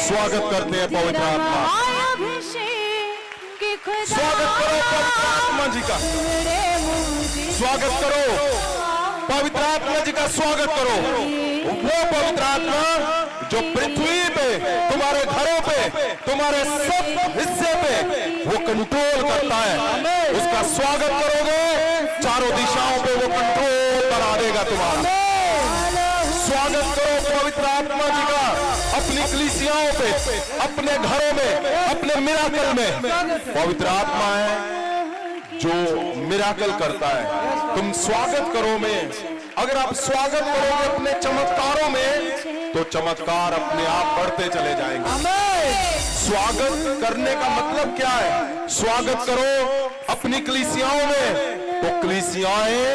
स्वागत करते हैं पवित्र आत्मा। स्वागत करो पवित्र आत्मा जी का, स्वागत करो पवित्र आत्मा जी का, स्वागत करो। वो पवित्र आत्मा जो पृथ्वी पे, तुम्हारे घरों पे, तुम्हारे सब हिस्से पे वो कंट्रोल करता है, उसका स्वागत करोगे, चारों दिशाओं पे वो कंट्रोल करा देगा तुम्हारा। स्वागत करो पवित्र आत्मा जी का अपनी कलीसियाओं पे, अपने घरों में, अपने मिराकल में। पवित्र आत्मा है जो मिराकल करता है। तुम स्वागत करो में, अगर आप स्वागत करोगे अपने चमत्कारों में, तो चमत्कार अपने आप बढ़ते चले जाएंगे। स्वागत करने का मतलब क्या है? स्वागत करो अपनी कलीसियाओं में, तो कलीसियाएं,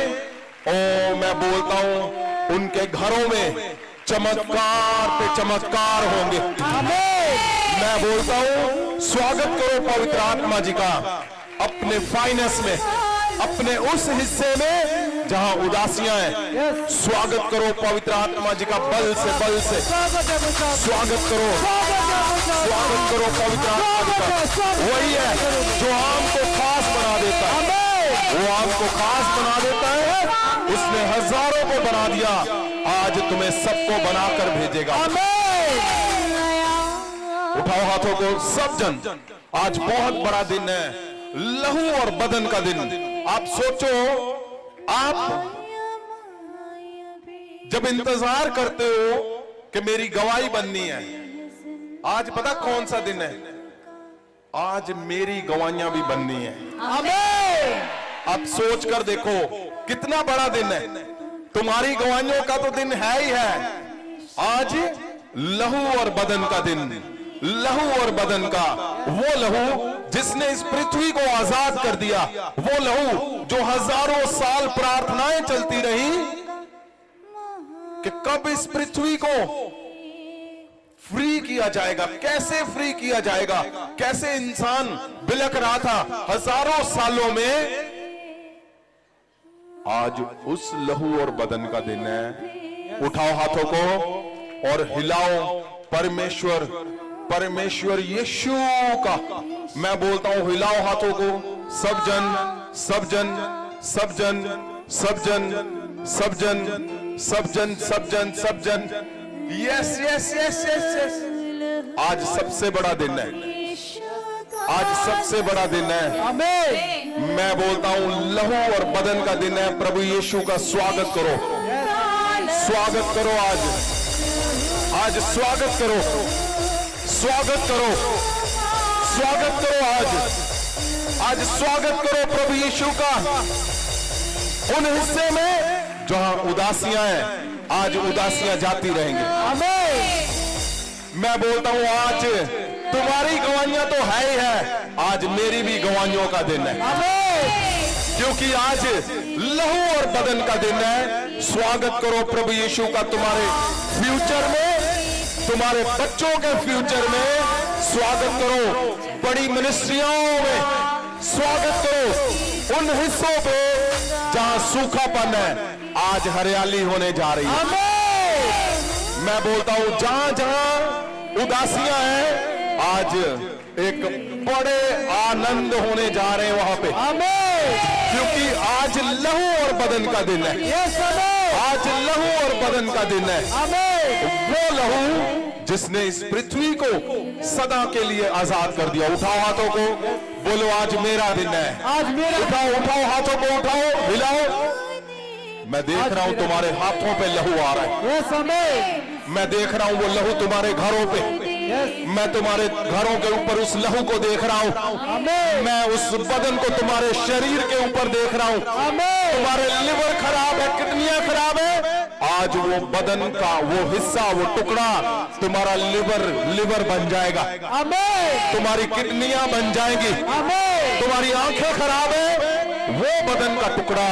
ओ मैं बोलता हूं, उनके घरों में चमत्कार पे चमत्कार होंगे। मैं बोलता हूं, स्वागत करो पवित्र आत्मा जी का अपने फाइनेंस में, अपने उस हिस्से में जहां उदासियां हैं। स्वागत करो पवित्र आत्मा जी का बल से, बल से स्वागत करो, स्वागत करो पवित्र आत्मा जी का। वही है जो आम को खास बना देता है, वो आम को खास बना देता है। उसने हजारों को बना दिया, आज तुम्हें सबको बनाकर भेजेगा। उठाओ हाथों को सब जन, आज बहुत बड़ा दिन है, लहू और बदन का दिन। आप सोचो, आप जब इंतजार करते हो कि मेरी गवाही बननी है, आज पता कौन सा दिन है? आज मेरी गवाहियां भी बननी है। आप सोच कर देखो कितना बड़ा दिन है। तुम्हारी गवाहियों का तो दिन है ही है। आज लहू और बदन का दिन, लहू और बदन का, वो लहू जिसने इस पृथ्वी को आजाद कर दिया, वो लहू जो हजारों साल प्रार्थनाएं चलती रही कि कब इस पृथ्वी को फ्री किया जाएगा, कैसे फ्री किया जाएगा, कैसे इंसान बिलख रहा था हजारों सालों में। आज उस लहू और बदन का दिन है। उठाओ हाथों को और हिलाओ परमेश्वर, परमेश्वर यीशु का। मैं बोलता हूं, हिलाओ हाथों को सब जन, सब जन, सब जन, सब जन, सब जन, सब जन, सब जन, सब जन। Yes yes yes yes yes. आज सबसे बड़ा दिन है, आज सबसे बड़ा दिन है। मैं बोलता हूं, लहू और बदन का दिन है। प्रभु यीशु का स्वागत करो, स्वागत करो आज, आज स्वागत करो, स्वागत करो, स्वागत करो आज, आज स्वागत करो प्रभु यीशु का उन हिस्से में जहां उदासियां हैं। आज उदासियां जाती रहेंगी। मैं बोलता हूं, आज तुम्हारी गवाहियां तो है ही है, आज मेरी भी गवाहियों का दिन है, क्योंकि आज लहू और बदन का दिन है। स्वागत करो प्रभु यीशु का तुम्हारे फ्यूचर में, तुम्हारे बच्चों के फ्यूचर में। स्वागत करो बड़ी मिनिस्ट्रियों में, स्वागत करो उन हिस्सों पे जहां सूखापन है, आज हरियाली होने जा रही है। मैं बोलता हूं, जहां जहां उदासियां हैं, आज एक बड़े आनंद होने जा रहे हैं वहां पे, क्योंकि आज लहू और बदन का दिन है। आज लहू और बदन का दिन है। वो लहू जिसने इस पृथ्वी को सदा के लिए आजाद कर दिया। उठाओ हाथों को, बोलो आज मेरा दिन है। आज मेरा, उठाओ उठाओ हाथों को, उठाओ, हिलाओ। मैं देख रहा हूं तुम्हारे हाथों पे लहू आ रहा है। मैं देख रहा हूं वो लहू तुम्हारे घरों पे। मैं तुम्हारे घरों के ऊपर उस लहू को देख रहा हूं। मैं उस बदन को तुम्हारे शरीर के ऊपर देख रहा हूं। तुम्हारे लिवर खराब है, किडनियां खराब है, आज वो बदन का वो हिस्सा, वो टुकड़ा तुम्हारा लिवर बन जाएगा। तुम्हारी किडनियां बन जाएंगी। तुम्हारी आंखें खराब है, वो बदन का टुकड़ा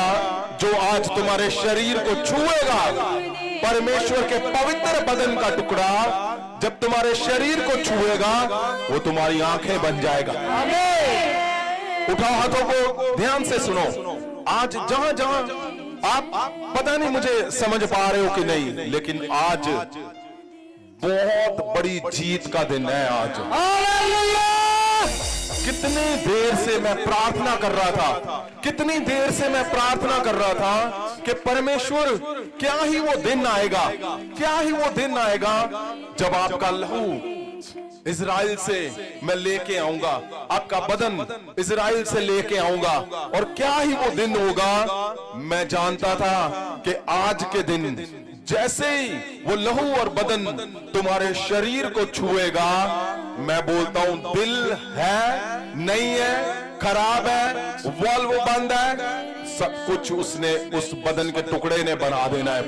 जो आज तुम्हारे शरीर को छुएगा, परमेश्वर के पवित्र बदन का टुकड़ा जब तुम्हारे शरीर को छुएगा, वो तुम्हारी आंखें बन जाएगा। उठाओ हाथों को, ध्यान से सुनो। आज जहां जहां आप, पता नहीं मुझे समझ पा रहे हो कि नहीं, लेकिन आज बहुत बड़ी जीत का दिन है आज। कितनी देर से मैं प्रार्थना कर रहा था, कितनी देर से मैं प्रार्थना कर रहा था कि परमेश्वर क्या ही वो दिन आएगा, क्या ही वो दिन आएगा जब आपका लहू इजराइल से मैं लेके आऊंगा, आपका बदन इजराइल से लेके आऊंगा। और क्या ही वो दिन होगा। मैं जानता था कि आज के दिन जैसे ही वो लहू और बदन तुम्हारे शरीर को छुएगा, मैं बोलता हूं दिल है नहीं है, खराब है, वाल्व बंद है, सब कुछ उसने उस बदन के टुकड़े ने बना देना है।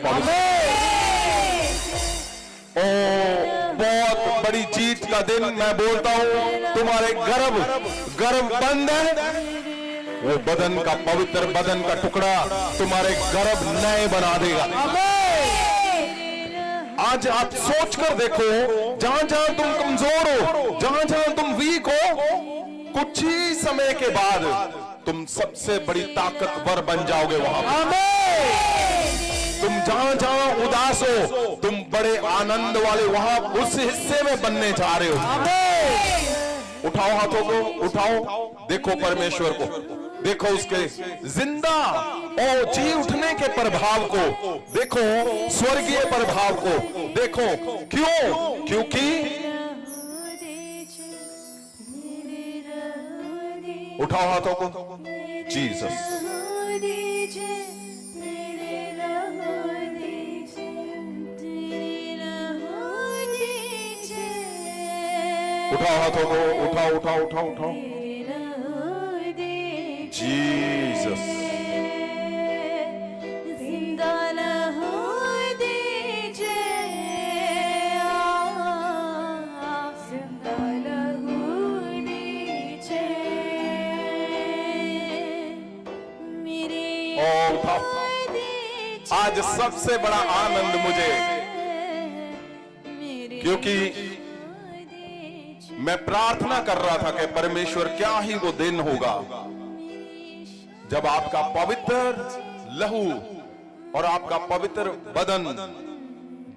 ओ बहुत बड़ी जीत का दिन। मैं बोलता हूं तुम्हारे गर्भ बंद है, वो बदन का पवित्र बदन का टुकड़ा तुम्हारे गर्भ नए बना देगा। आज आप सोच कर देखो, जहां जहां तुम कमजोर हो, जहां जहां तुम वीक हो, कुछ ही समय के बाद तुम सबसे बड़ी ताकतवर बन जाओगे। वहां तुम जहां जहां उदास हो, तुम बड़े आनंद वाले वहां उस हिस्से में बनने जा रहे हो। उठाओ हाथों को, उठाओ, देखो परमेश्वर को, देखो उसके जिंदा और जी उठने के प्रभाव को, देखो स्वर्गीय प्रभाव को देखो। क्यों? क्योंकि उठाओ हाथों को, जीसस। उठाओ हाथों को, उठाओ उठाओ उठाओ उठाओ, जीसस। आज सबसे बड़ा आनंद मुझे, क्योंकि मैं प्रार्थना कर रहा था कि परमेश्वर क्या ही वो दिन होगा जब आपका पवित्र लहू और आपका पवित्र बदन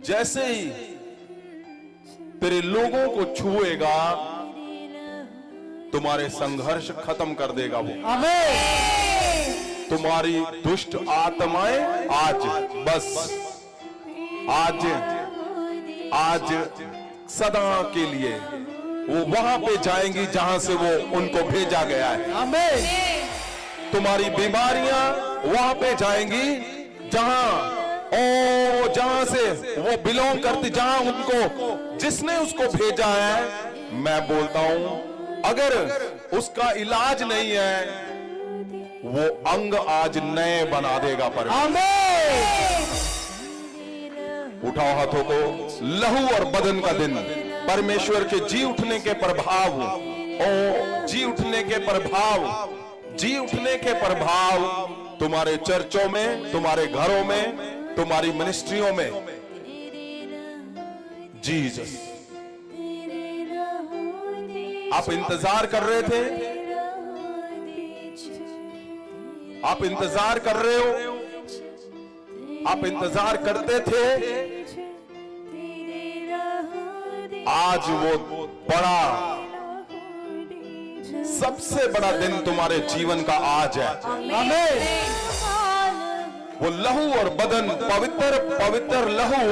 जैसे ही तेरे लोगों को छुएगा, तुम्हारे संघर्ष खत्म कर देगा वो। तुम्हारी दुष्ट आत्माएं आज बस आज सदा के लिए वो वहां पे जाएंगी जहां से वो उनको भेजा गया है। तुम्हारी बीमारियां वहां पे जाएंगी जहां से वो बिलोंग करती, जहां उनको जिसने उसको भेजा है। मैं बोलता हूं अगर उसका इलाज नहीं है, वो अंग आज नए बना देगा। पर उठाओ हाथों को। लहू और बदन का दिन, परमेश्वर के जी उठने के प्रभाव, जी उठने के प्रभाव, जी उठने के प्रभाव तुम्हारे चर्चों में, तुम्हारे घरों में, तुम्हारी मिनिस्ट्रियों में। जीसस, आप इंतजार कर रहे थे, आप इंतजार कर रहे हो, आप इंतजार करते थे। आज वो बड़ा, सबसे बड़ा दिन तुम्हारे जीवन का आज है। वो लहू और बदन, पवित्र लहू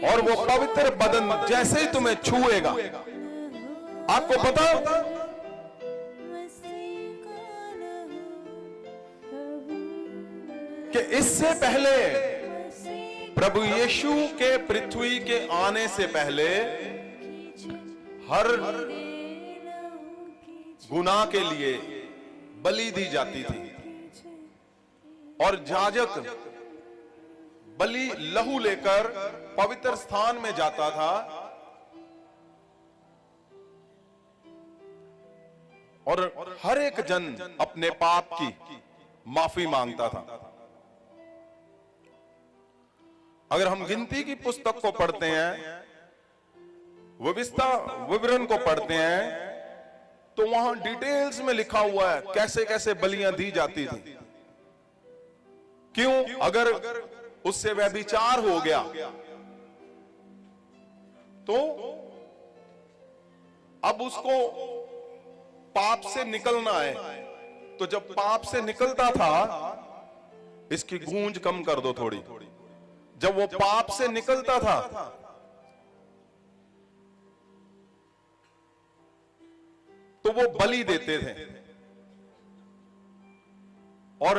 और वो पवित्र बदन जैसे ही तुम्हें छुएगा, आपको पता कि इससे पहले प्रभु यीशु के पृथ्वी के आने से पहले हर गुनाह के लिए बलि दी जाती थी और याजक बलि लहू लेकर पवित्र स्थान में जाता था और हर एक जन अपने पाप की माफी मांगता था। अगर हम गिनती की पुस्तक को पढ़ते हैं, विवरण को पढ़ते हैं, तो वहां डिटेल्स में लिखा हुआ है कैसे कैसे बलियां दी जाती थी। क्यों? अगर उससे व्यभिचार हो गया तो अब उसको पाप से निकलना है। तो जब पाप से निकलता था, इसकी गूंज कम कर दो थोड़ी, जब वो पाप से निकलता था तो वो बलि देते थे, और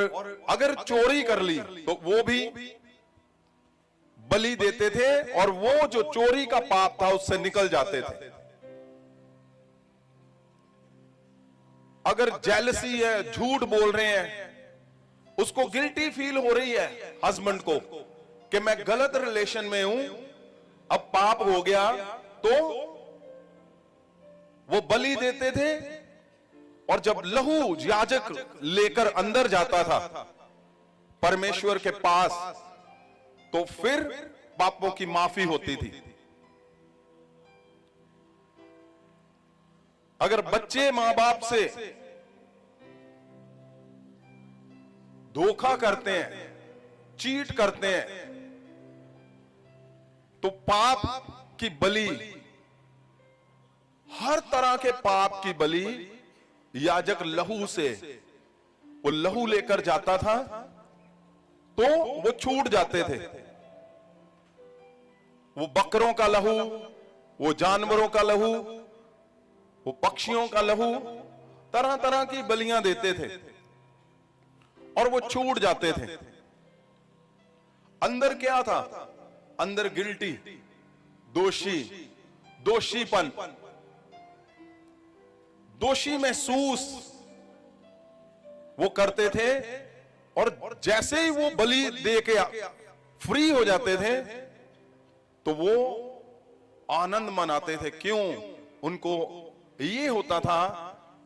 अगर चोरी कर ली तो वो भी बलि देते थे, और वो जो चोरी का पाप था उससे निकल जाते थे। अगर जेलसी है, झूठ बोल रहे हैं, उसको गिल्टी फील हो रही है हस्बैंड को कि मैं गलत रिलेशन में हूं, अब पाप हो गया, तो वो बलि देते थे। और जब लहू याजक लेकर अंदर जाता था परमेश्वर के पास, तो फिर पापों की माफी होती थी। अगर बच्चे मां बाप से धोखा करते हैं, चीट करते हैं, तो पाप की बलि, हर तरह के पाप की बलि याजक लहू से, वो लहू लेकर जाता था तो वो छूट जाते थे। वो बकरों का लहू, वो जानवरों का लहू, वो पक्षियों का लहू, तरह तरह की बलियां देते थे और वो छूट जाते थे। अंदर क्या था? अंदर गिल्टी, दोषी, दोषीपन, दोषी महसूस वो करते थे। और जैसे ही वो बलि दे के फ्री हो जाते थे तो वो आनंद मनाते थे। क्यों? उनको ये होता था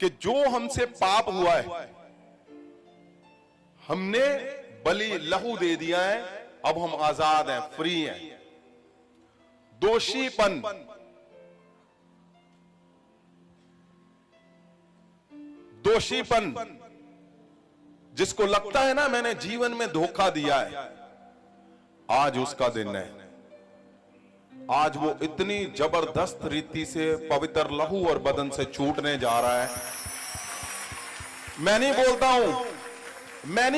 कि जो हमसे पाप हुआ है, हमने बलि लहू दे दिया है, अब हम आजाद हैं, फ्री हैं। दोषीपन, दोषीपन, जिसको लगता है ना मैंने जीवन में धोखा दिया है, आज उसका दिन है। आज वो इतनी जबरदस्त रीति से पवित्र लहू और बदन से छूटने जा रहा है। मैं नहीं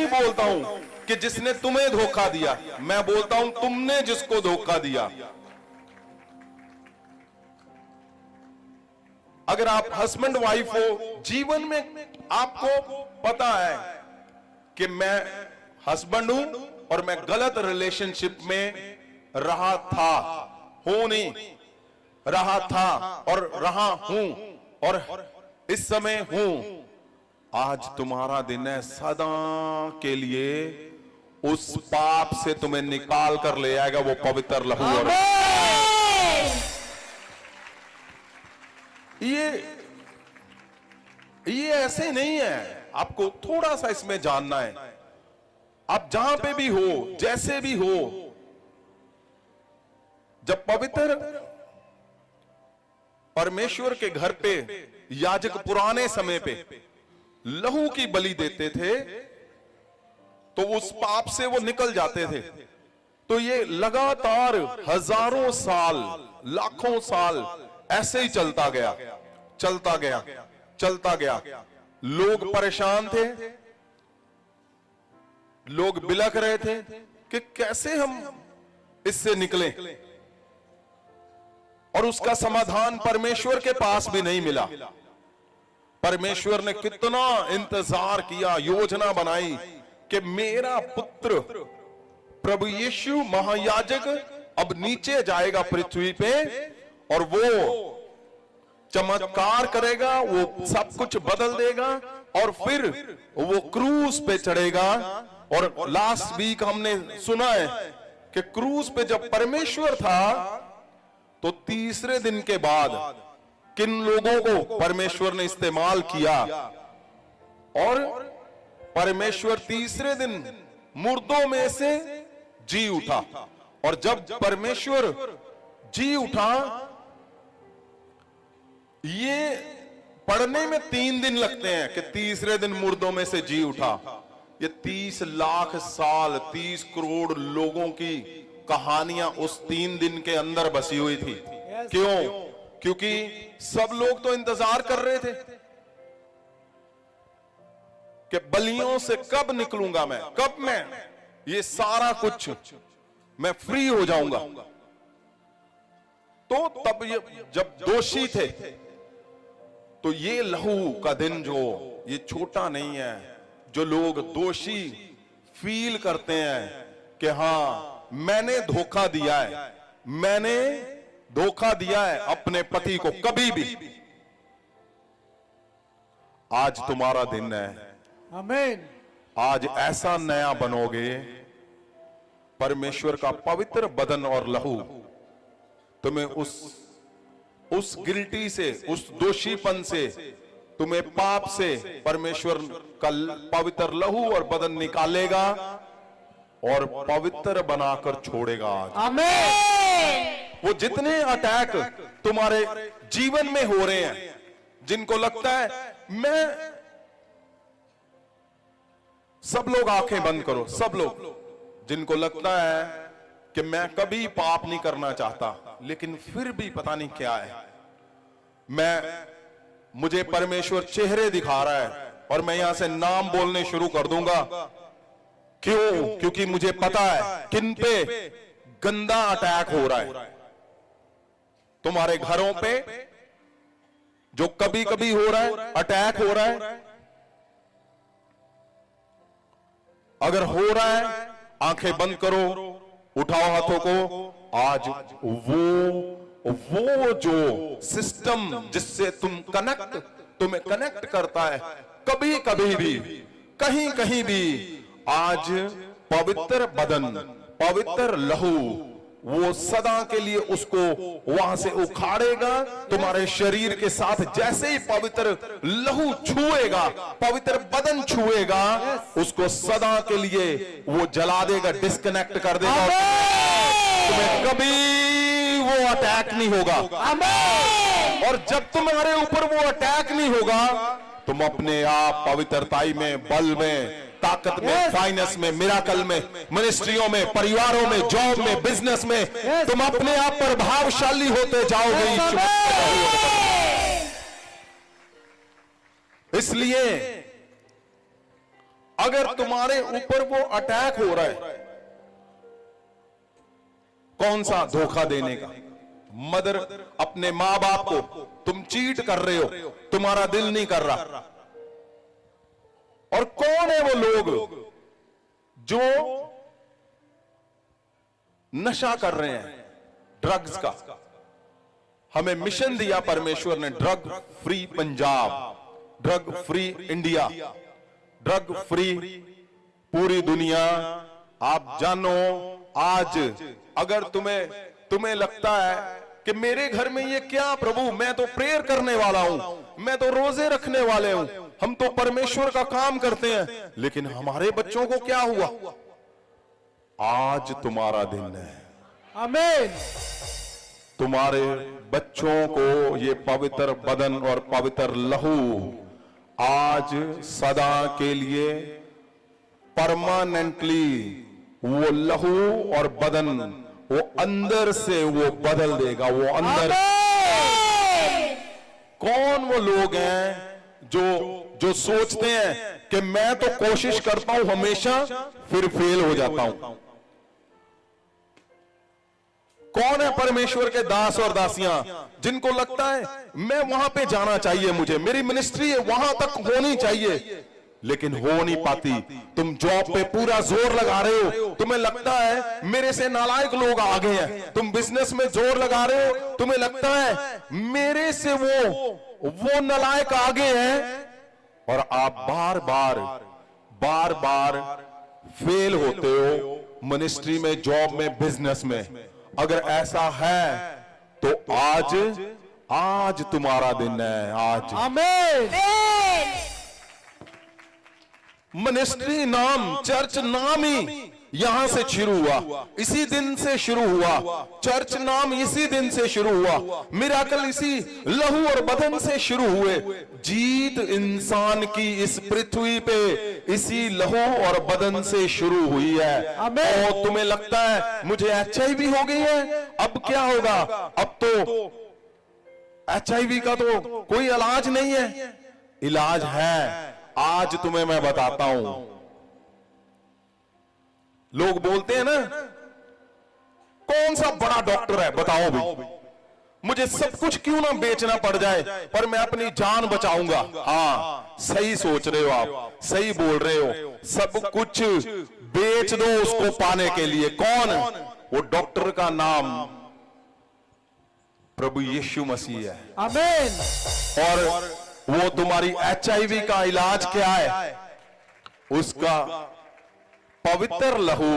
बोलता हूं कि जिसने तुम्हें धोखा दिया, मैं बोलता हूं तुमने जिसको धोखा दिया। अगर आप हस्बैंड वाइफ हो, जीवन में आपको पता है कि मैं हस्बैंड हूं और मैं गलत रिलेशनशिप में रहा था, हो नहीं रहा था और रहा हूं और इस समय हूं। आज तुम्हारा दिन है, सदा के लिए उस पाप से तुम्हें निकाल कर ले आएगा वो पवित्र लहू। और ये ऐसे नहीं है, आपको थोड़ा सा इसमें जानना है। आप जहां पे भी हो, जैसे भी हो, जब पवित्र परमेश्वर के घर पे याजक पुराने समय पे लहू की बलि देते थे तो उस पाप से वो निकल जाते थे। तो ये लगातार हजारों साल, लाखों साल ऐसे ही चलता गया, चलता गया, चलता गया। लोग परेशान थे, लोग बिलख रहे थे कि कैसे हम इससे निकलें, और उसका समाधान परमेश्वर के पास भी नहीं मिला। परमेश्वर ने कितना इंतजार किया, योजना बनाई कि मेरा पुत्र प्रभु यीशु महायाजक अब नीचे जाएगा पृथ्वी पे और वो चमत्कार करेगा, वो सब कुछ बदल देगा और फिर वो क्रूस पे चढ़ेगा। और लास्ट वीक हमने सुना है कि क्रूस पे जब परमेश्वर था तो तीसरे दिन के बाद किन लोगों को परमेश्वर ने इस्तेमाल किया, और परमेश्वर तीसरे दिन मुर्दों में से जी उठा। और जब परमेश्वर जी उठा, ये पढ़ने में 3 दिन लगते हैं कि तीसरे दिन मुर्दों में से जी उठा। ये 30 लाख साल, 30 करोड़ लोगों की कहानियां उस 3 दिन के अंदर बसी हुई थी। क्यों? क्योंकि सब लोग तो इंतजार कर रहे थे कि बलियों से कब निकलूंगा मैं, कब मैं ये सारा कुछ मैं फ्री हो जाऊंगा। तो तब ये जब दोषी थे तो ये लहू का दिन जो ये छोटा नहीं है, जो लोग दोषी फील करते हैं कि हां मैंने धोखा दिया है, मैंने धोखा दिया है अपने पति को, कभी भी आज तुम्हारा दिन है। आमीन। आज ऐसा नया बनोगे, परमेश्वर का पवित्र बदन और लहू तुम्हें उस गिल्टी से, उस दोषीपन से, तुम्हें पाप से परमेश्वर का पवित्र लहू और बदन निकालेगा और पवित्र बनाकर छोड़ेगा। आमीन। वो जितने अटैक तुम्हारे जीवन में हो रहे हैं, जिनको लगता है मैं, सब लोग आंखें बंद करो, सब लोग जिनको लगता है कि मैं कभी पाप नहीं करना चाहता, लेकिन फिर भी पता नहीं क्या है, मुझे परमेश्वर चेहरे दिखा रहा है और मैं यहां से नाम बोलने शुरू कर दूंगा। क्यों? क्योंकि मुझे पता है किन पे गंदा अटैक हो रहा है। तुम्हारे घरों पे जो कभी कभी हो रहा है, अटैक हो रहा है। अगर हो रहा है, आंखें बंद करो, उठाओ हाथों को। आज वो जो सिस्टम जिससे तुम्हें कनेक्ट करता है, कभी कभी भी, कहीं कहीं भी, आज पवित्र बदन, पवित्र लहू, वो सदा के लिए उसको वहां से उखाड़ेगा। तुम्हारे शरीर के साथ जैसे ही पवित्र लहू छुएगा, पवित्र बदन छुएगा, उसको सदा के लिए वो जला देगा, डिस्कनेक्ट कर देगा। तुम्हें कभी वो अटैक नहीं होगा। और जब तुम्हारे ऊपर वो अटैक नहीं होगा, तुम अपने आप पवित्रताई में, बल में, ताकत में, फाइनेंस में, मिराकल में, मिनिस्ट्रियों में, परिवारों में, जॉब में, बिजनेस में, तुम अपने आप प्रभावशाली होते जाओगे। इसलिए अगर तुम्हारे ऊपर वो अटैक हो रहा है, कौन सा धोखा देने का, मदर अपने मां बाप को तुम चीट कर रहे हो, तुम्हारा दिल नहीं कर रहा। और कौन है वो लोग जो नशा कर रहे हैं ड्रग्स का? हमें मिशन दिया परमेश्वर ने, drug free Punjab, drug free India, drug free पूरी दुनिया। आप जानो, आज अगर तुम्हें लगता है कि मेरे घर में ये क्या प्रभु, मैं तो प्रेयर करने वाला हूं, मैं तो रोजे रखने वाले हूं, हम तो परमेश्वर का काम करते हैं, लेकिन हमारे बच्चों को क्या हुआ? आज तुम्हारा दिन है। आमीन। तुम्हारे बच्चों को ये पवित्र बदन और पवित्र लहू आज सदा के लिए, परमानेंटली वो लहू और बदन वो अंदर से वो बदल देगा। वो अंदर, कौन वो लोग हैं जो सोचते हैं कि मैं तो कोशिश करता हूं हमेशा, फिर फेल हो जाता हूं? कौन है परमेश्वर के दास और दासियां जिनको लगता है मैं वहां पे जाना चाहिए, मुझे मेरी मिनिस्ट्री है वहां तक होनी चाहिए, लेकिन हो नहीं पाती? तुम जॉब पे पूरा जोर लगा रहे हो, तुम्हें लगता है मेरे से नालायक लोग आगे हैं। तुम बिजनेस में जोर लगा रहे हो, तुम्हें लगता है मेरे से वो नालायक आगे हैं, और आप बार बार फेल होते हो मिनिस्ट्री में, जॉब में, बिजनेस में। अगर ऐसा है तो आज तुम्हारा दिन है। आज आमीन। मिनिस्ट्री नाम, चर्च नाम ही यहां से शुरू हुआ, इसी दिन से शुरू हुआ, चर्च नाम इसी दिन से शुरू हुआ, मिराकल इसी लहू और बदन से शुरू हुए, जीत इंसान की इस पृथ्वी पे इसी लहू और बदन से शुरू हुई है। आमीन। और तुम्हें लगता है मुझे HIV हो गई है, अब क्या होगा? अब तो HIV का तो कोई इलाज नहीं है। इलाज है, आज तुम्हें मैं बताता हूं। लोग बोलते हैं ना, कौन सा बड़ा डॉक्टर है बताओ भी, मुझे सब कुछ क्यों ना बेचना पड़ जाए पर मैं अपनी जान बचाऊंगा। हाँ, सही सोच रहे हो आप, सही बोल रहे हो, सब कुछ बेच दो उसको पाने के लिए। कौन? वो डॉक्टर का नाम प्रभु यीशु मसीह है। आमीन। और वो तुम्हारी HIV का इलाज क्या है? उसका पवित्र लहू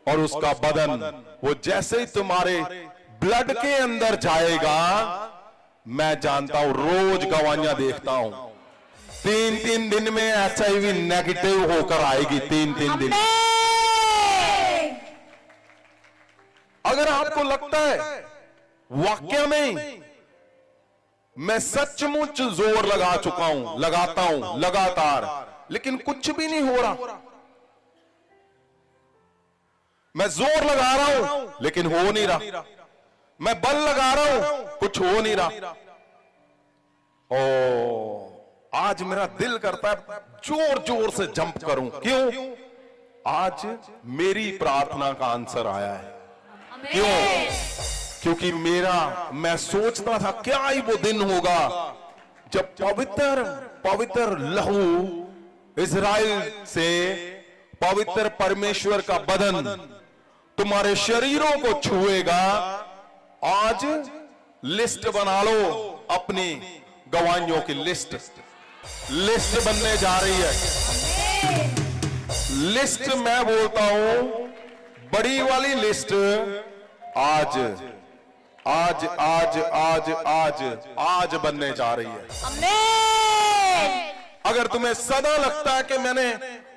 और उसका बदन, वो जैसे ही तुम्हारे ब्लड के अंदर जाएगा, मैं जानता हूं, रोज गवाहियां देखता हूं, 3-3 दिन में HIV नेगेटिव होकर आएगी। 3-3 दिन। अगर आपको लगता है वाकया में मैं सचमुच जोर लगा चुका हूं, लगाता हूं लगातार, लेकिन कुछ भी नहीं हो रहा, मैं जोर लगा रहा हूं लेकिन हो नहीं रहा, मैं बल लगा रहा हूं कुछ हो नहीं रहा, ओ आज मेरा दिल करता है जोर जोर से जंप करूं। क्यों? आज मेरी प्रार्थना का आंसर आया है। क्यों? क्योंकि मैं सोचता था क्या ही वो दिन होगा जब पवित्र लहू इज़राइल से, पवित्र परमेश्वर का बदन तुम्हारे शरीरों को छुएगा। आज लिस्ट बना लो, अपनी गवाहियों की लिस्ट बनने जा रही है। लिस्ट मैं बोलता हूं, बड़ी वाली लिस्ट आज आज आज आज आज आज बनने जा रही है। अगर तुम्हें सदा लगता है कि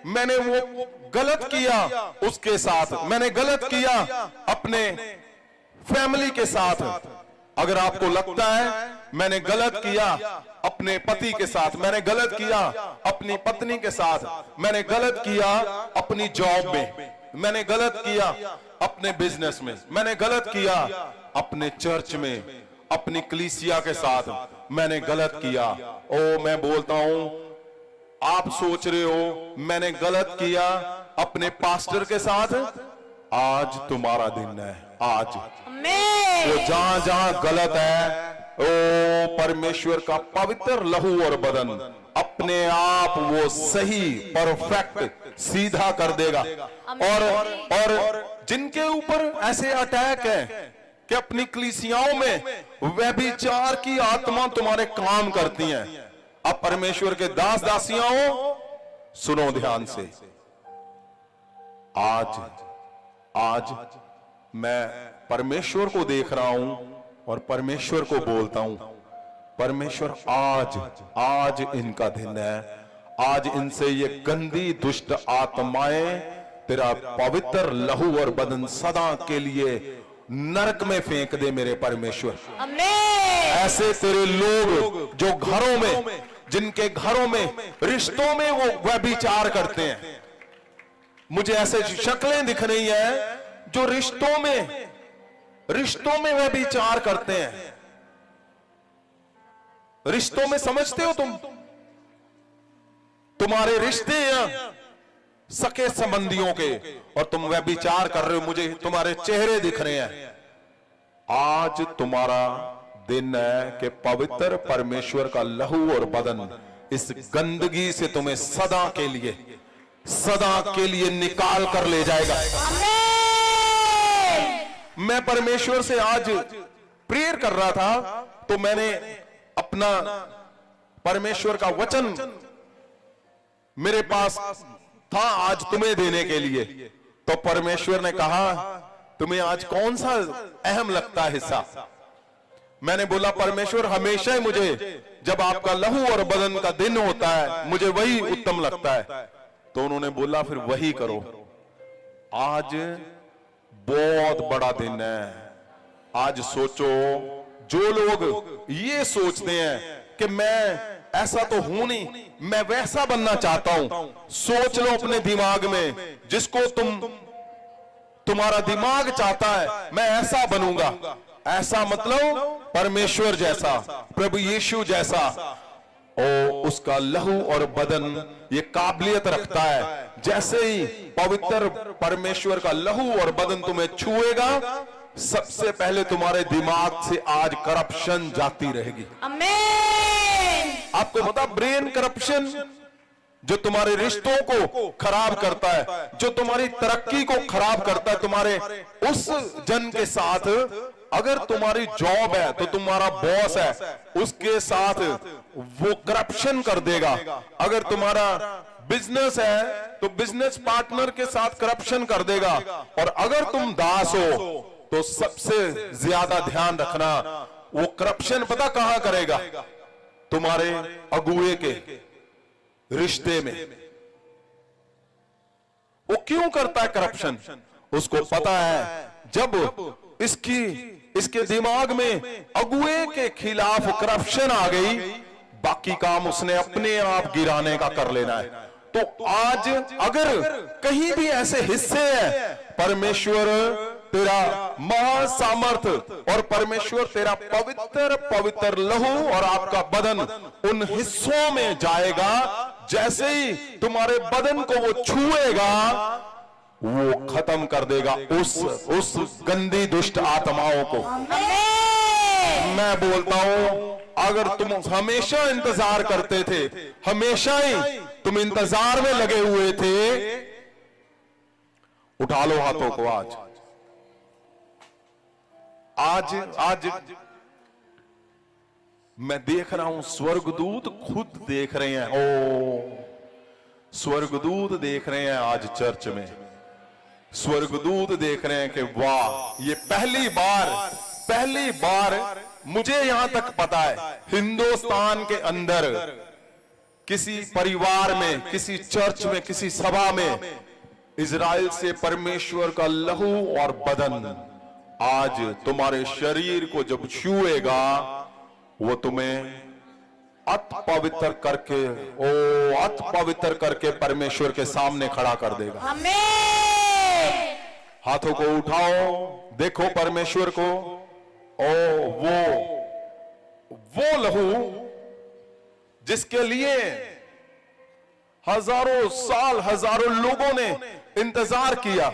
मैंने वो गलत किया उसके साथ, मैंने गलत किया अपने फैमिली के साथ, अगर आपको लगता है मैंने गलत किया अपने पति के साथ, मैंने गलत किया अपनी पत्नी के साथ, मैंने गलत किया अपनी जॉब में, मैंने गलत किया अपने बिजनेस में, मैंने गलत किया अपने चर्च में, अपनी कलीसिया के साथ मैंने गलत किया, ओ मैं बोलता हूं, आप सोच रहे हो मैंने गलत किया अपने पास्टर के साथ, आज तुम्हारा दिन है। आज वो जहां जहां गलत है, ओ परमेश्वर का पवित्र लहू और बदन अपने आप वो सही परफेक्ट सीधा कर देगा। और जिनके ऊपर ऐसे अटैक है कि अपनी कलीसियाओं में व्यभिचार की आत्मा तुम्हारे काम करती हैं, अब परमेश्वर के दास दासियां हो, सुनो ध्यान से, आज मैं परमेश्वर को देख रहा हूं और परमेश्वर को बोलता हूं, परमेश्वर आज इनका दिन है, आज इनसे ये गंदी दुष्ट आत्माएं तेरा पवित्र लहू और बदन सदा के लिए नरक में फेंक दे मेरे परमेश्वर। ऐसे तेरे लोग जो घरों में, जिनके घरों में रिश्तों में वो व्यभिचार करते हैं, मुझे ऐसे शक्लें दिख रही हैं जो रिश्तों में व्यभिचार करते हैं। रिश्तों में समझते हो तुम्हारे रिश्ते हैं सके संबंधियों के, और तुम व्यभिचार कर रहे हो, मुझे तुम्हारे चेहरे दिख रहे हैं। आज तुम्हारा दिन है कि पवित्र परमेश्वर का लहू और बदन इस गंदगी से तुम्हें सदा के लिए निकाल कर ले जाएगा। मैं परमेश्वर से आज प्रेयर कर रहा था, तो मैंने अपना परमेश्वर का वचन मेरे पास था आज तुम्हें देने के लिए, तो परमेश्वर ने कहा तुम्हें आज कौन सा अहम लगता है हिस्सा? मैंने बोला परमेश्वर, हमेशा ही मुझे जब आपका लहू और बदन का दिन होता है मुझे वही उत्तम लगता है। तो उन्होंने बोला फिर वही करो। आज बहुत बड़ा दिन है। आज सोचो, जो लोग ये सोचते हैं कि मैं ऐसा तो हूं नहीं, मैं वैसा बनना चाहता हूं, सोच लो अपने दिमाग में, जिसको तुम्हारा दिमाग चाहता है मैं ऐसा बनूंगा, ऐसा मतलब परमेश्वर जैसा, प्रभु यीशु जैसा, उसका लहू और बदन ये काबिलियत रखता है। जैसे ही पवित्र परमेश्वर का लहू और बदन तुम्हें छुएगा, सबसे पहले तुम्हारे दिमाग से आज करप्शन जाती रहेगी। आमीन। आपको पता, ब्रेन करप्शन जो तुम्हारे रिश्तों को खराब करता है, जो तुम्हारी तरक्की को खराब करता है, तुम्हारे उस जन के साथ, अगर तुम्हारी जॉब है तो तुम्हारा बॉस है, उसके साथ वो करप्शन कर देगा। अगर तुम्हारा बिजनेस है तो बिजनेस पार्टनर के साथ करप्शन कर देगा। और अगर तुम दास हो तो सबसे ज्यादा ध्यान रखना, वो करप्शन पता कहां करेगा? तुम्हारे अगुए के रिश्ते में। वो क्यों करता है करप्शन? उसको पता है जब इसके दिमाग में अगुए के खिलाफ करप्शन आ गई, बाकी काम उसने अपने आप गिराने का कर लेना है। तो आज अगर कहीं भी ऐसे हिस्से हैं, परमेश्वर तेरा महासामर्थ और परमेश्वर तेरा पवित्र पवित्र लहू और आपका बदन उन हिस्सों में जाएगा। जैसे ही तुम्हारे बदन को वो छुएगा, वो खत्म कर देगा उस गंदी दुष्ट आत्माओं को। मैं बोलता हूं, अगर तुम हमेशा इंतजार करते थे, हमेशा ही तुम इंतजार में लगे हुए थे, उठा लो हाथों को। आज मैं देख रहा हूं, स्वर्गदूत खुद देख रहे हैं। स्वर्गदूत देख रहे हैं आज चर्च में। स्वर्गदूत देख रहे हैं कि वाह, ये पहली बार मुझे यहां तक पता है, हिंदुस्तान के अंदर किसी परिवार में, किसी चर्च में, किसी सभा में इजराइल से परमेश्वर का लहू और बदन आज तुम्हारे शरीर को जब छुएगा, वो तुम्हें अति पवित्र करके परमेश्वर के सामने खड़ा कर देगा। आमीन। हाथों को उठाओ, देखो परमेश्वर को। वो लहू जिसके लिए हजारों साल, हजारों लोगों ने इंतजार किया,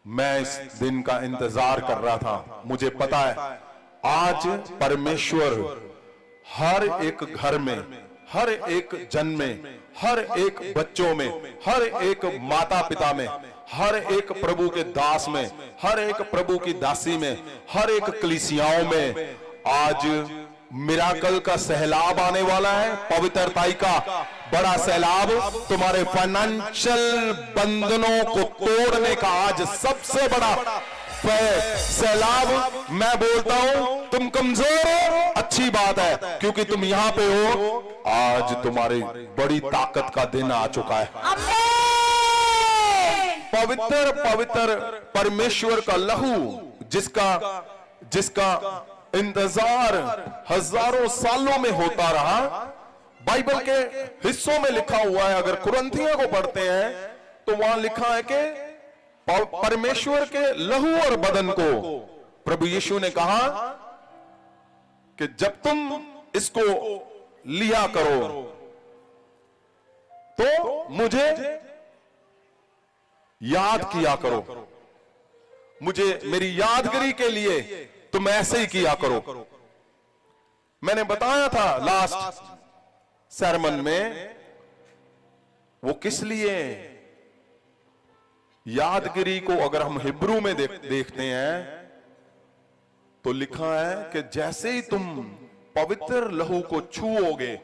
मैं इस दिन का इंतजार कर रहा था। मुझे पता है आज परमेश्वर हर एक घर में, हर एक जन में, हर एक बच्चों में, हर एक माता पिता में, हर एक प्रभु के दास में, हर एक प्रभु की दासी में, हर एक कलीसियाओं में आज मिराकल का सैलाब आने वाला है। पवित्रताई का बड़ा सैलाब, तुम्हारे फाइनेंशियल बंधनों को तोड़ने का आज सबसे बड़ा सैलाब। मैं बोलता हूं, तुम कमजोर हो, अच्छी बात है, क्योंकि तुम यहां पे हो। आज तुम्हारी बड़ी ताकत का दिन आ चुका है। पवित्र पवित्र परमेश्वर का लहू जिसका इंतजार हजारों सालों में होता रहा। बाइबल के हिस्सों में लिखा हुआ है, अगर कुरिन्थियों को पढ़ते हैं तो वहां लिखा है कि परमेश्वर के लहू और बदन को प्रभु यीशु ने कहा कि जब तुम इसको लिया करो तो मुझे याद किया करो। मुझे मेरी यादगिरी के लिए तुम ऐसे ही किया करो। मैंने बताया था लास्ट सरमन में, वो किस लिए यादगिरी को अगर हम हिब्रू में देखते हैं तो लिखा है कि जैसे ही तुम पवित्र लहू को छुओगे,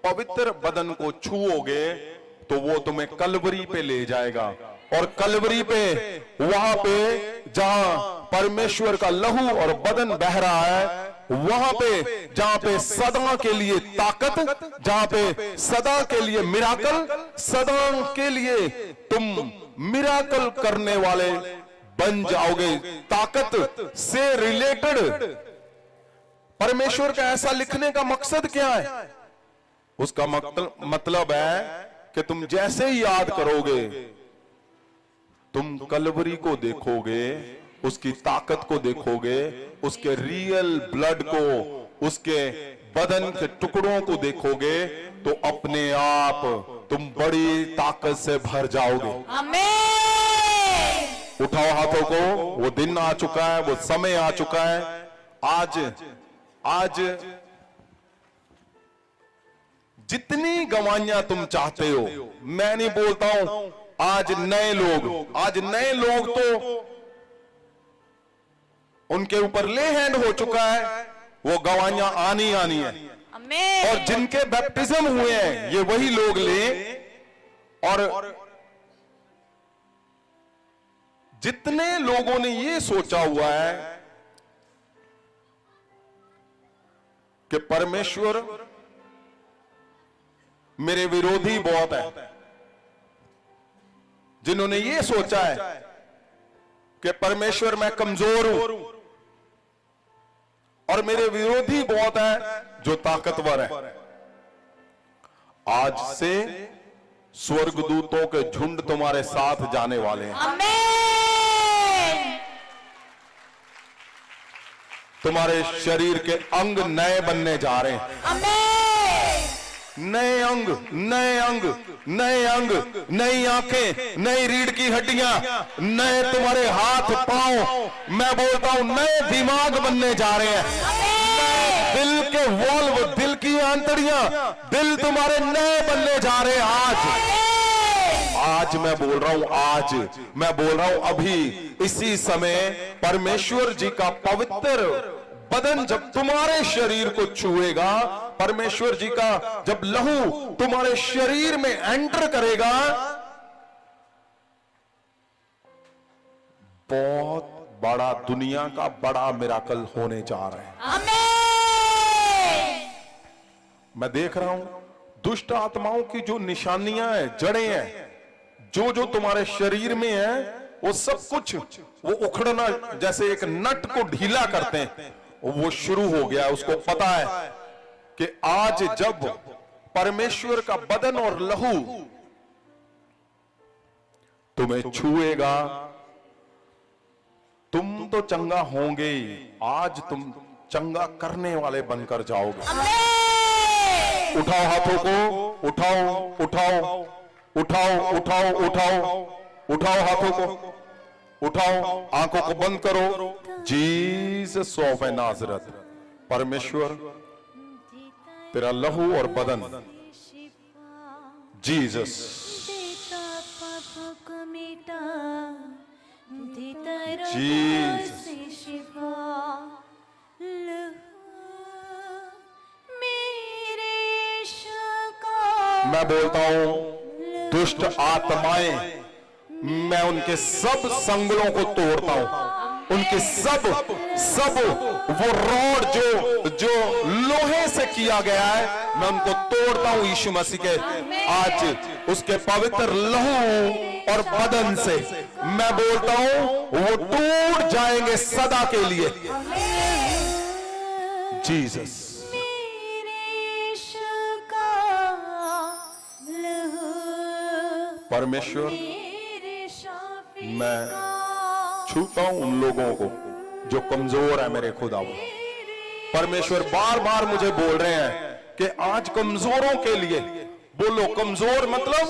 पवित्र बदन को छुओगे, तो वो तुम्हें कलवरी पे ले जाएगा। और कलवरी पे, वहां पे जहां परमेश्वर का लहू और बदन बह रहा है, वहां पे जहां पे सदा के लिए ताकत, जहां पे सदा के लिए मिराकल, सदा के लिए तुम मिराकल करने वाले बन जाओगे। ताकत से रिलेटेड परमेश्वर का ऐसा लिखने का मकसद क्या है? उसका मतलब है कि तुम जैसे ही याद करोगे, तुम कलवरी को देखोगे, उसकी ताकत को देखोगे, उसके रियल ब्लड को, उसके बदन के टुकड़ों को देखोगे, तो अपने आप तुम बड़ी ताकत से भर जाओगे। आमीन। उठाओ हाथों को। वो दिन आ चुका है, वो समय आ चुका है। आज जितनी गवाहियां तुम चाहते हो, मैं नहीं बोलता हूं आज नए लोग तो उनके ऊपर ले हैंड हो चुका है, वो गवाहियां आनी है। आमीन। और जिनके बैप्टिज्म हुए हैं, ये वही लोग ले। और जितने लोगों ने ये सोचा हुआ है कि परमेश्वर मेरे विरोधी बहुत है, जिन्होंने ये सोचा है कि परमेश्वर मैं कमजोर हूं और मेरे विरोधी बहुत है जो ताकतवर है, आज से स्वर्गदूतों के झुंड तुम्हारे साथ जाने वाले हैं। आमीन। तुम्हारे शरीर के अंग नए बनने जा रहे हैं। आमीन। नए अंग, नई आंखें, नई रीढ़ की हड्डियां, नए तुम्हारे हाथ पांव, मैं बोलता हूं नए दिमाग बनने जा रहे हैं। दिल के वॉल्व, दिल की आंतड़ियां, दिल तुम्हारे नए बनने जा रहे हैं। आज मैं बोल रहा हूं अभी इसी समय परमेश्वर जी का पवित्र बदन जब तुम्हारे शरीर को छुएगा, परमेश्वर जी का जब लहू तुम्हारे शरीर में एंटर करेगा, बहुत बड़ा, दुनिया का बड़ा मिराकल होने जा रहा है। आमीन। मैं देख रहा हूं दुष्ट आत्माओं की जो निशानियां हैं, जड़ें हैं, जो तुम्हारे शरीर में है, वो सब कुछ वो उखड़ना, जैसे एक नट को ढीला करते हैं, वो शुरू हो गया। उसको पता है कि आज जब परमेश्वर का बदन और लहू तुम्हें छुएगा, तुम तो चंगा होंगे ही, आज तुम चंगा करने वाले बनकर जाओगे। उठाओ हाथों को, उठाओ हाथों को, उठाओ, आंखों को बंद करो। जीसस ऑफ नाजरत, परमेश्वर तेरा लहू और बदन, जीसस, जीसस, मैं बोलता हूं दुष्ट आत्माएं, मैं उनके सब संगलों को तोड़ता हूं, उनके सब वो रॉड जो लोहे से किया गया है, मैं उनको तोड़ता हूं यीशु मसीह के आज उसके पवित्र लहू और बदन से। मैं बोलता हूं वो टूट जाएंगे सदा के लिए। जीसस, परमेश्वर, मैं छूता हूं उन लोगों को जो कमजोर है मेरे खुदा। परमेश्वर बार बार मुझे बोल रहे हैं कि आज कमजोरों के लिए बोलो। कमजोर मतलब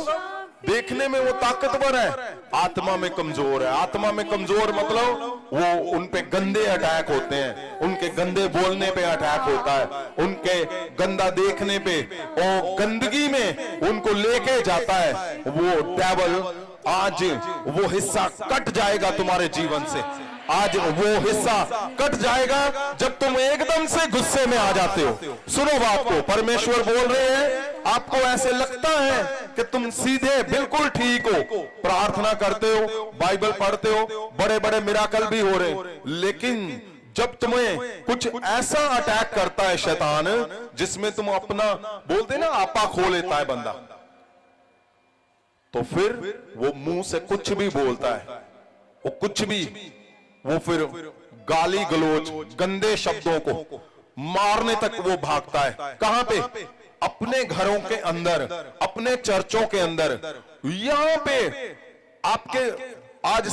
देखने में वो ताकतवर है, आत्मा में कमजोर है। आत्मा में कमजोर मतलब वो उन पे गंदे अटैक होते हैं, उनके गंदे बोलने पे अटैक होता है, उनके गंदा देखने पे और गंदगी में उनको लेके जाता है वो डेविल। आज वो हिस्सा कट जाएगा तुम्हारे जीवन से, आज वो हिस्सा कट जाएगा जब तुम एकदम से गुस्से में आ जाते हो। सुनो बात को, परमेश्वर बोल रहे हैं, आपको ऐसे लगता है कि तुम सीधे बिल्कुल ठीक हो, प्रार्थना करते हो, बाइबल पढ़ते हो, बड़े बड़े मिराकल भी हो रहे, लेकिन जब तुम्हें कुछ ऐसा अटैक करता है शैतान, जिसमें तुम अपना बोलते ना आपा खो लेता है बंदा, तो फिर वो मुंह से कुछ भी बोलता है, वो कुछ भी, वो फिर गाली गलोच गंदे शब्दों को मारने तक वो भागता है। कहां पे? अपने घरों के अंदर, अपने चर्चों के अंदर। यहां पे आपके आज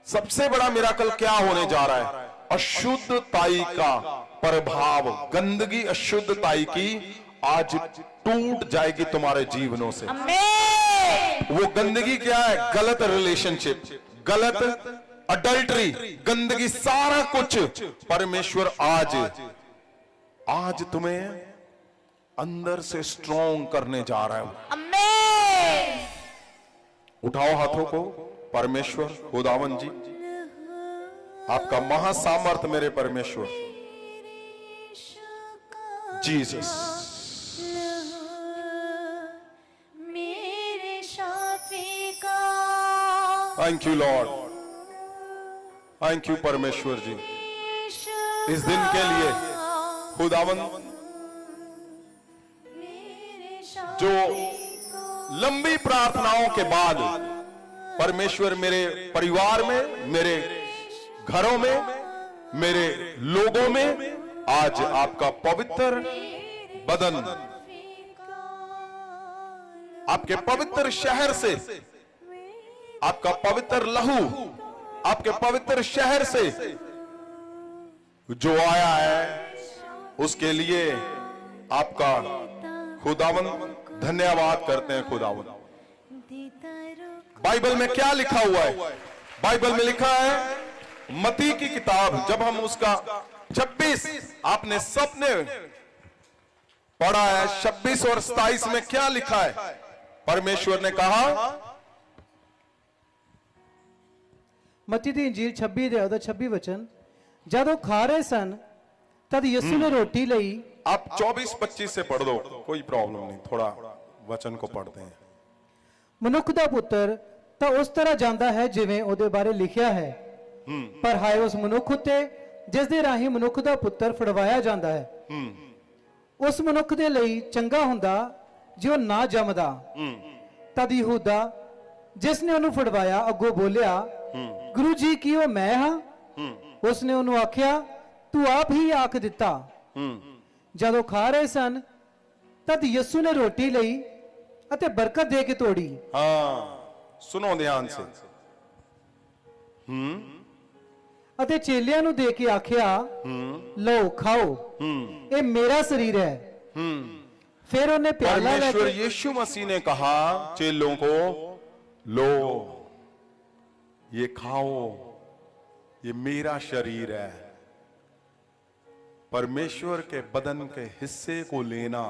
सबसे बड़ा मिराकल क्या होने जा रहा है? अशुद्धताई का प्रभाव, गंदगी अशुद्धताई की आज टूट जाएगी तुम्हारे जीवनों से। आमेन। वो गंदगी क्या है? गलत रिलेशनशिप, गलत अडल्ट्री, गंदगी, सारा कुछ परमेश्वर आज तुम्हें अंदर से स्ट्रॉन्ग करने जा रहा है। आमेन। उठाओ हाथों को। परमेश्वर खुदावन जी, आपका महासामर्थ मेरे परमेश्वर जीसस, मेरे शाफी का, thank you Lord, thank you परमेश्वर जी, इस दिन के लिए खुदावन जो लंबी प्रार्थनाओं के बाद परमेश्वर मेरे परिवार में, मेरे घरों में, मेरे लोगों में आज आपका पवित्र बदन, आपके पवित्र शहर से, आपका पवित्र लहू, आपके पवित्र शहर से जो आया है, उसके लिए आपका खुदावन धन्यवाद करते हैं। खुदावन, बाइबल में क्या लिखा हुआ है? बाइबल में लिखा है, मत्ती की किताब, जब हम उसका 26, आपने सबने पढ़ा है, 26 और 27 में क्या लिखा है? परमेश्वर ने कहा, मत्ती दी इंजील 26 ਦੇ ਉਹਦਾ 26 ਵਚਨ, ਜਦੋਂ ਖਾ ਰਹੇ ਸਨ ਤਦ ਯਿਸੂ ਨੇ ਰੋਟੀ ਲਈ। आप 24-25 से पढ़ दो, कोई प्रॉब्लम नहीं, थोड़ा वचन को पढ़ते हैं। ਮਨੁੱਖ ਦਾ ਪੁੱਤਰ ਤਾਂ ਉਸ ਤਰ੍ਹਾਂ ਜਾਂਦਾ ਹੈ ਜਿਵੇਂ ਉਹਦੇ ਬਾਰੇ ਲਿਖਿਆ ਹੈ, ਪਰ ਹਾਏ ਉਸ ਮਨੁੱਖ ਉੱਤੇ ਜਿਸ ਦੇ ਰਾਹੀਂ ਮਨੁੱਖ ਦਾ ਪੁੱਤਰ ਫੜਵਾਇਆ ਜਾਂਦਾ ਹੈ। ਉਸ ਮਨੁੱਖ ਦੇ ਲਈ ਚੰਗਾ ਹੁੰਦਾ ਜੋ ਨਾ ਜੰਮਦਾ। ਤਦ ਯਹੂਦਾ ਜਿਸ ਨੇ ਉਹਨੂੰ ਫੜਵਾਇਆ ਅੱਗੋਂ ਬੋਲਿਆ, ਗੁਰੂ ਜੀ ਕੀ ਉਹ ਮੈਂ ਹਾਂ? ਉਸ ਨੇ ਉਹਨੂੰ ਆਖਿਆ, ਤੂੰ ਆਪ ਹੀ ਆਖ ਦਿੱਤਾ। ਜਦੋਂ ਖਾ ਰਹੇ ਸਨ ਤਦ ਯਿਸੂ ਨੇ ਰੋਟੀ ਲਈ ਅਤੇ ਬਰਕਤ ਦੇ ਕੇ ਤੋੜੀ। हाँ, सुनो ध्यान से। ਅਤੇ ਚੇਲਿਆਂ ਨੂੰ ਦੇ ਕੇ ਆਖਿਆ, ਲਓ ਖਾਓ, ਇਹ ਮੇਰਾ ਸਰੀਰ ਹੈ। फिर उन्हें प्याला परमेश्वर लेके यीशु मसीह ने कहा चेलों को, लो ये खाओ, ये मेरा शरीर है। परमेश्वर के बदन के हिस्से को लेना,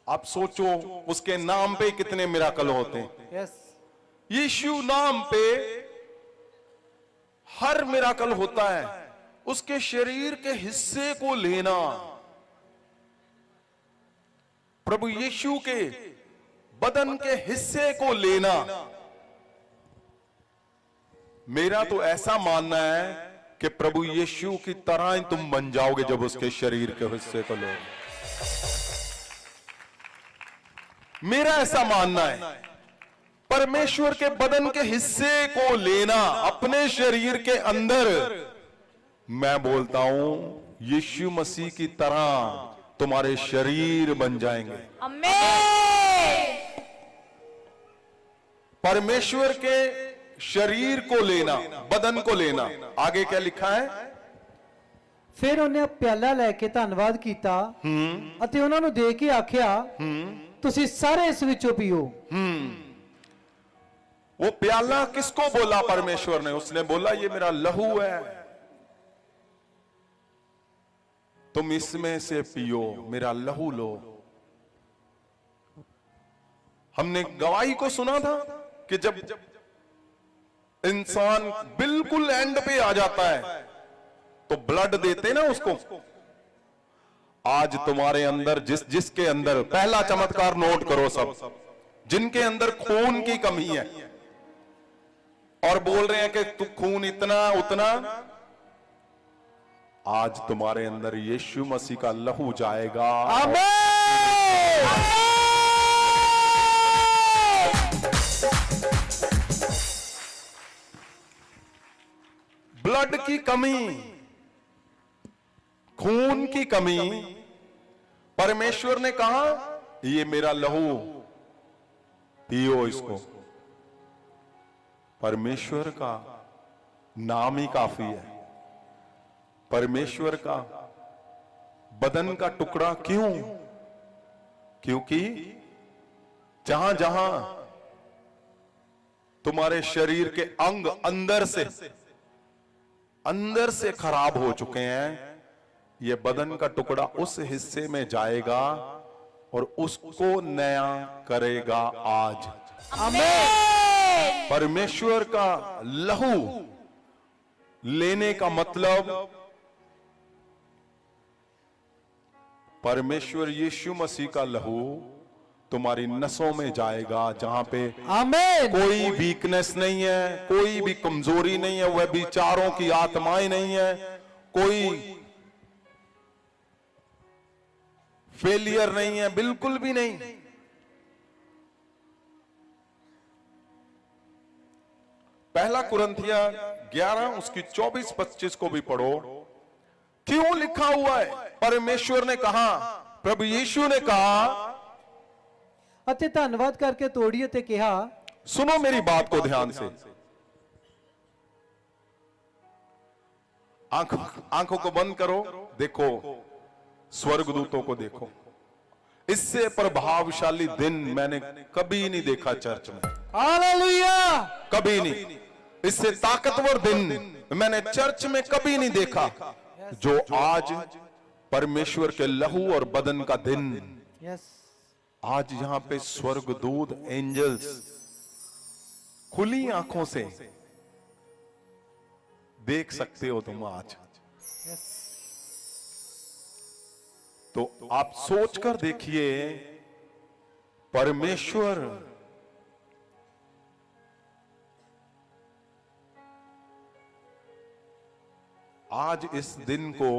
आप सोचो उसके नाम पे कितने मिराकल होते हैं। यस यीशु नाम पे हर मिराकल होता है। उसके शरीर के हिस्से को लेना, प्रभु यीशु के बदन के हिस्से को लेना, मेरा तो ऐसा मानना है कि प्रभु यीशु की तरह ही तुम बन जाओगे जब उसके शरीर के हिस्से को लोगे। मेरा ऐसा मानना है, परमेश्वर के बदन के हिस्से को लेना अपने शरीर के अंदर, मैं बोलता हूं यीशु मसीह की तरह तुम्हारे शरीर बन जाएंगे। आमेन। परमेश्वर के शरीर को लेना, बदन को लेना। आगे क्या लिखा है? फिर उन्हें प्याला लेके धन्यवाद कीता ਅਤੇ ਉਹਨਾਂ ਨੂੰ ਦੇ ਕੇ ਆਖਿਆ, ਤੁਸੀਂ ਸਾਰੇ ਇਸ ਵਿੱਚੋਂ ਪੀਓ। वो प्याला किसको बोला परमेश्वर ने? उसने बोला ये मेरा लहू है, तुम इसमें से पियो, मेरा लहू लो। हमने गवाही को सुना था कि जब इंसान बिल्कुल एंड पे आ जाता है तो ब्लड देते ना उसको। आज तुम्हारे अंदर जिसके अंदर, पहला चमत्कार नोट करो सब, जिनके अंदर खून की कमी है और बोल रहे हैं कि तू खून इतना उतना, आज तुम्हारे अंदर यीशु मसीह का लहू जाएगा। आमेन। की कमी, खून की कमी, परमेश्वर ने कहा ये मेरा लहू पियो इसको। परमेश्वर का नाम ही काफी है। परमेश्वर का बदन का टुकड़ा क्यों? क्योंकि जहां जहां तुम्हारे शरीर के अंग अंदर से खराब हो चुके हैं, यह बदन का टुकड़ा उस हिस्से में जाएगा और उसको नया करेगा आज। आमीन। परमेश्वर का लहू लेने का मतलब परमेश्वर यीशु मसीह का लहू तुम्हारी नसों में जाएगा, जहां पे आमीन। कोई वीकनेस नहीं है, कोई भी कमजोरी नहीं है, वह विचारों की आत्माएं नहीं है, कोई फेलियर नहीं है, बिल्कुल भी नहीं। पहला कुरिन्थिया 11 उसकी 24-25 को भी पढ़ो। क्यों लिखा हुआ है? परमेश्वर ने कहा, प्रभु यीशु ने कहा, ਅਤੇ ਧੰਨਵਾਦ ਕਰਕੇ ਤੋੜੀ ਅਤੇ ਕਿਹਾ। सुनो मेरी बात को ध्यान से, आंखों को बंद करो, देखो स्वर्गदूतों को देखो। इससे प्रभावशाली दिन मैंने कभी नहीं देखा चर्च में, हालेलुया। कभी नहीं। इससे ताकतवर दिन मैंने चर्च में कभी नहीं देखा जो आज परमेश्वर के लहू और बदन का दिन। यस। आज यहां पे स्वर्गदूत एंजल्स खुली आंखों से देख सकते हो तुम आज। तो आप सोचकर देखिए, परमेश्वर आज इस दिन को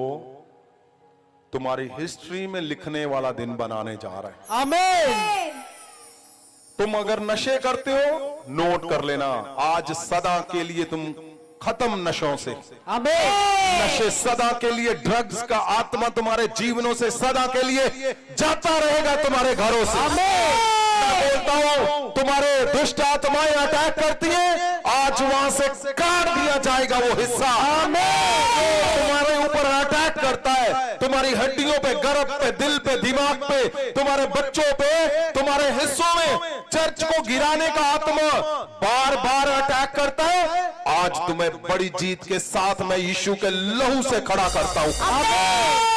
तुम्हारी हिस्ट्री में लिखने वाला दिन बनाने जा रहा है। आमीन। तुम अगर नशे करते हो, नोट कर लेना, आज सदा के लिए तुम खत्म नशों से। आमीन। नशे सदा के लिए, ड्रग्स का आत्मा तुम्हारे जीवनों से सदा के लिए जाता रहेगा, तुम्हारे घरों से। मैं बोलता हूं, तुम्हारे दुष्ट आत्माएं अटैक करती हैं, आज वहां से काट दिया जाएगा वो हिस्सा। तुम्हारे ऊपर अटैक करता है, तुम्हारी हड्डियों पे, गर्भ पे, दिल पे, दिमाग पे, तुम्हारे बच्चों पे, तुम्हारे हिस्सों में चर्च को गिराने का आत्मा बार बार अटैक करता है। आज तुम्हें बड़ी जीत के साथ मैं यीशु के लहू से खड़ा करता हूं।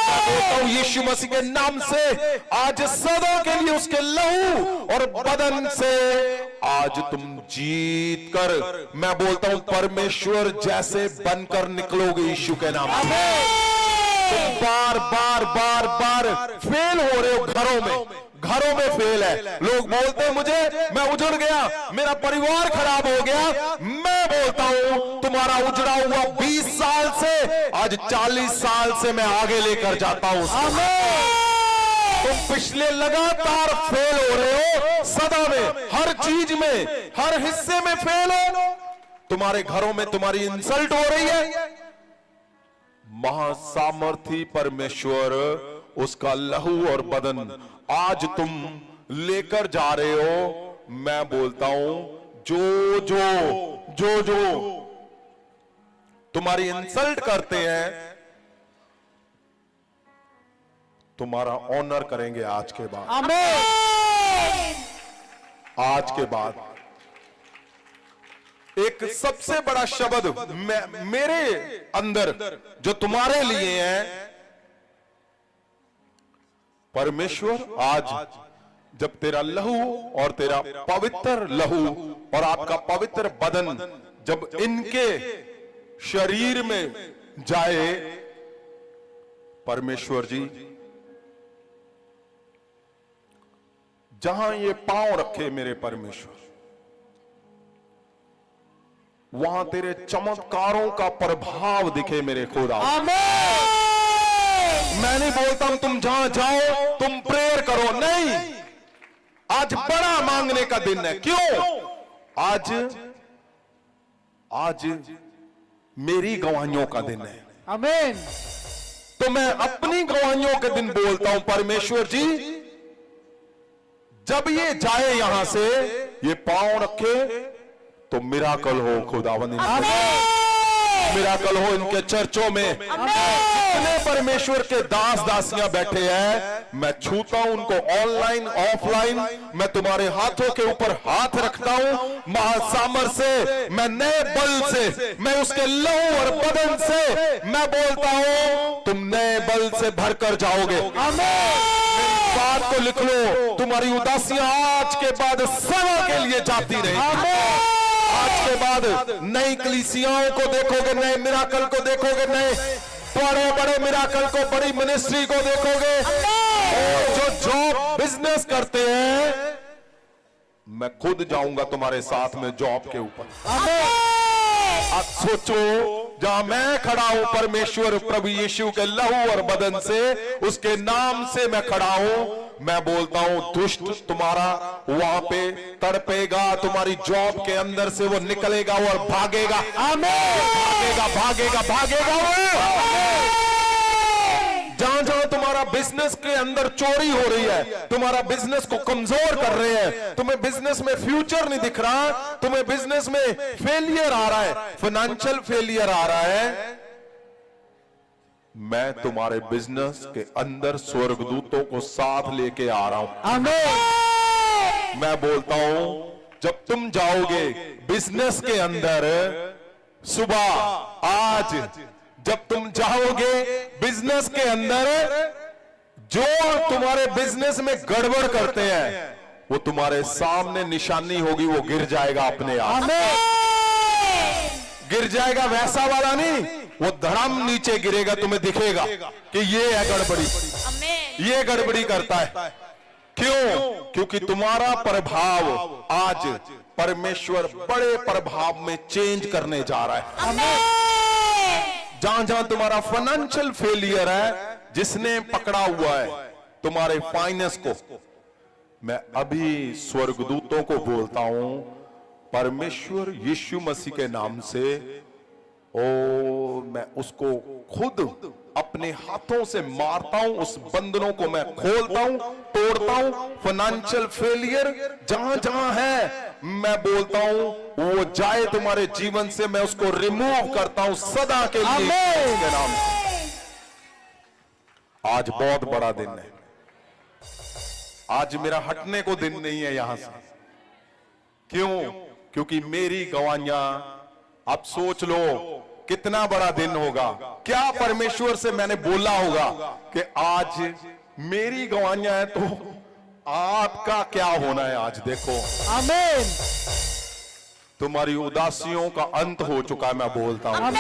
मैं बोलता हूं यीशु मसीह के नाम से, आज सदा के लिए उसके लहू और बदन से आज तुम जीत कर, मैं बोलता हूं परमेश्वर जैसे बनकर निकलोगे यीशु के नाम से। तुम बार बार बार बार फेल हो रहे हो घरों में फेल है। लोग बोलते हैं मुझे, मैं उजड़ गया, मेरा परिवार खराब हो गया। मैं बोलता हूं तुम्हारा उजड़ा हुआ 20 साल से आज 40 साल से मैं आगे लेकर जाता हूं। तुम पिछले लगातार फेल हो रहे हो, सदा में, हर चीज में, हर हिस्से में फेल हो। तुम्हारे घरों में तुम्हारी इंसल्ट हो रही है। महासामर्थी परमेश्वर, उसका लहू और बदन आज तुम लेकर जा रहे हो। मैं बोलता हूं जो तुम्हारी इंसल्ट करते हैं, तुम्हारा ऑनर करेंगे आज के बाद। आमीन। आज के बाद एक सबसे बड़ा शब्द मेरे अंदर जो तुम्हारे लिए है, परमेश्वर आज जब तेरा लहू और तेरा पवित्र लहू और आपका पवित्र बदन जब इनके शरीर में जाए, परमेश्वर जी जहां ये पांव रखे मेरे परमेश्वर, वहां तेरे चमत्कारों का प्रभाव दिखे मेरे खुदा। मैं नहीं बोलता हूं तुम जहां जाओ तुम प्रेयर करो, नहीं। आज बड़ा मांगने का दिन है। क्यों? आज मेरी गवाहियों का दिन है। आमीन। तो मैं अपनी गवाहियों के दिन बोलता हूं, परमेश्वर जी जब ये जाए यहां से, ये पांव रखे तो मिराकल हो खुदावंद, मिराकल हो इनके चर्चों में। जितने परमेश्वर के दास दासियां बैठे हैं, मैं छूता हूं उनको, ऑनलाइन ऑफलाइन। मैं तुम्हारे हाथों के ऊपर हाथ रखता हूं, महासामर से, मैं नए बल से, मैं उसके लहू और बदन से मैं बोलता हूं, तुम नए बल से भरकर जाओगे। मेरी बात को लिख लो, तुम्हारी उदासियां आज के बाद सदा के लिए जाती रहेगी। आज के बाद नई कलीसियाओं को देखोगे, नए मिराकल को देखोगे, नए बड़े बड़े मिराकल को, बड़ी मिनिस्ट्री को देखोगे। और जो जॉब बिजनेस करते हैं, मैं खुद जाऊंगा तुम्हारे साथ में जॉब के ऊपर। अब सोचो, जहां मैं खड़ा हूं, परमेश्वर प्रभु यीशु के लहू और बदन से, उसके नाम से मैं खड़ा हूं। मैं बोलता हूं, दुष्ट तुम्हारा वहां पे तड़पेगा, तुम्हारी जॉब के अंदर से वो निकलेगा और भागेगा। भागेगा भागेगा भागेगा वो। जहां जहां तुम्हारा बिजनेस के अंदर चोरी हो रही है, तुम्हारा बिजनेस को कमजोर कर रहे हैं, तुम्हें बिजनेस में फ्यूचर नहीं दिख रहा, तुम्हें बिजनेस में फेलियर आ रहा है, फाइनेंशियल फेलियर आ रहा है, मैं तुम्हारे बिजनेस के अंदर स्वर्गदूतों को साथ लेके आ रहा हूं। आमीन। मैं बोलता हूं, जब तुम जाओगे बिजनेस के अंदर, सुबह आज जब तुम जाओगे बिजनेस के अंदर, जो तुम्हारे बिजनेस में गड़बड़ करते हैं, वो तुम्हारे सामने निशानी होगी, वो गिर जाएगा अपने आप। गिर जाएगा, वैसा वाला नहीं, वो धड़म नीचे गिरेगा, तुम्हें दिखेगा कि ये है गड़बड़ी, ये गड़बड़ी करता है। क्यों? क्योंकि तुम्हारा प्रभाव आज परमेश्वर बड़े प्रभाव में चेंज करने जा रहा है। जहां जहां तुम्हारा फाइनेंशियल फेलियर है, जिसने पकड़ा हुआ है तुम्हारे फाइनेंस को, मैं अभी स्वर्गदूतों को बोलता हूं, परमेश्वर यीशु मसीह के नाम से, मैं उसको खुद अपने हाथों से मारता हूं, उस बंधनों को मैं खोलता हूं, तोड़ता हूं। फाइनेंशियल फेलियर जहां जहां है, मैं बोलता हूं वो जाए तुम्हारे जीवन से, मैं उसको रिमूव करता हूं सदा के लिए उसके नाम से। आज बहुत बड़ा दिन है, आज मेरा हटने को दिन नहीं है यहां से। क्यों? क्योंकि मेरी गवाहियां, आप सोच लो कितना बड़ा दिन होगा, क्या परमेश्वर से मैंने बोला होगा कि आज मेरी गवाहियां हैं, तो आपका क्या होना है आज देखो। आमीन। तुम्हारी उदासियों का अंत हो चुका है, मैं बोलता हूं।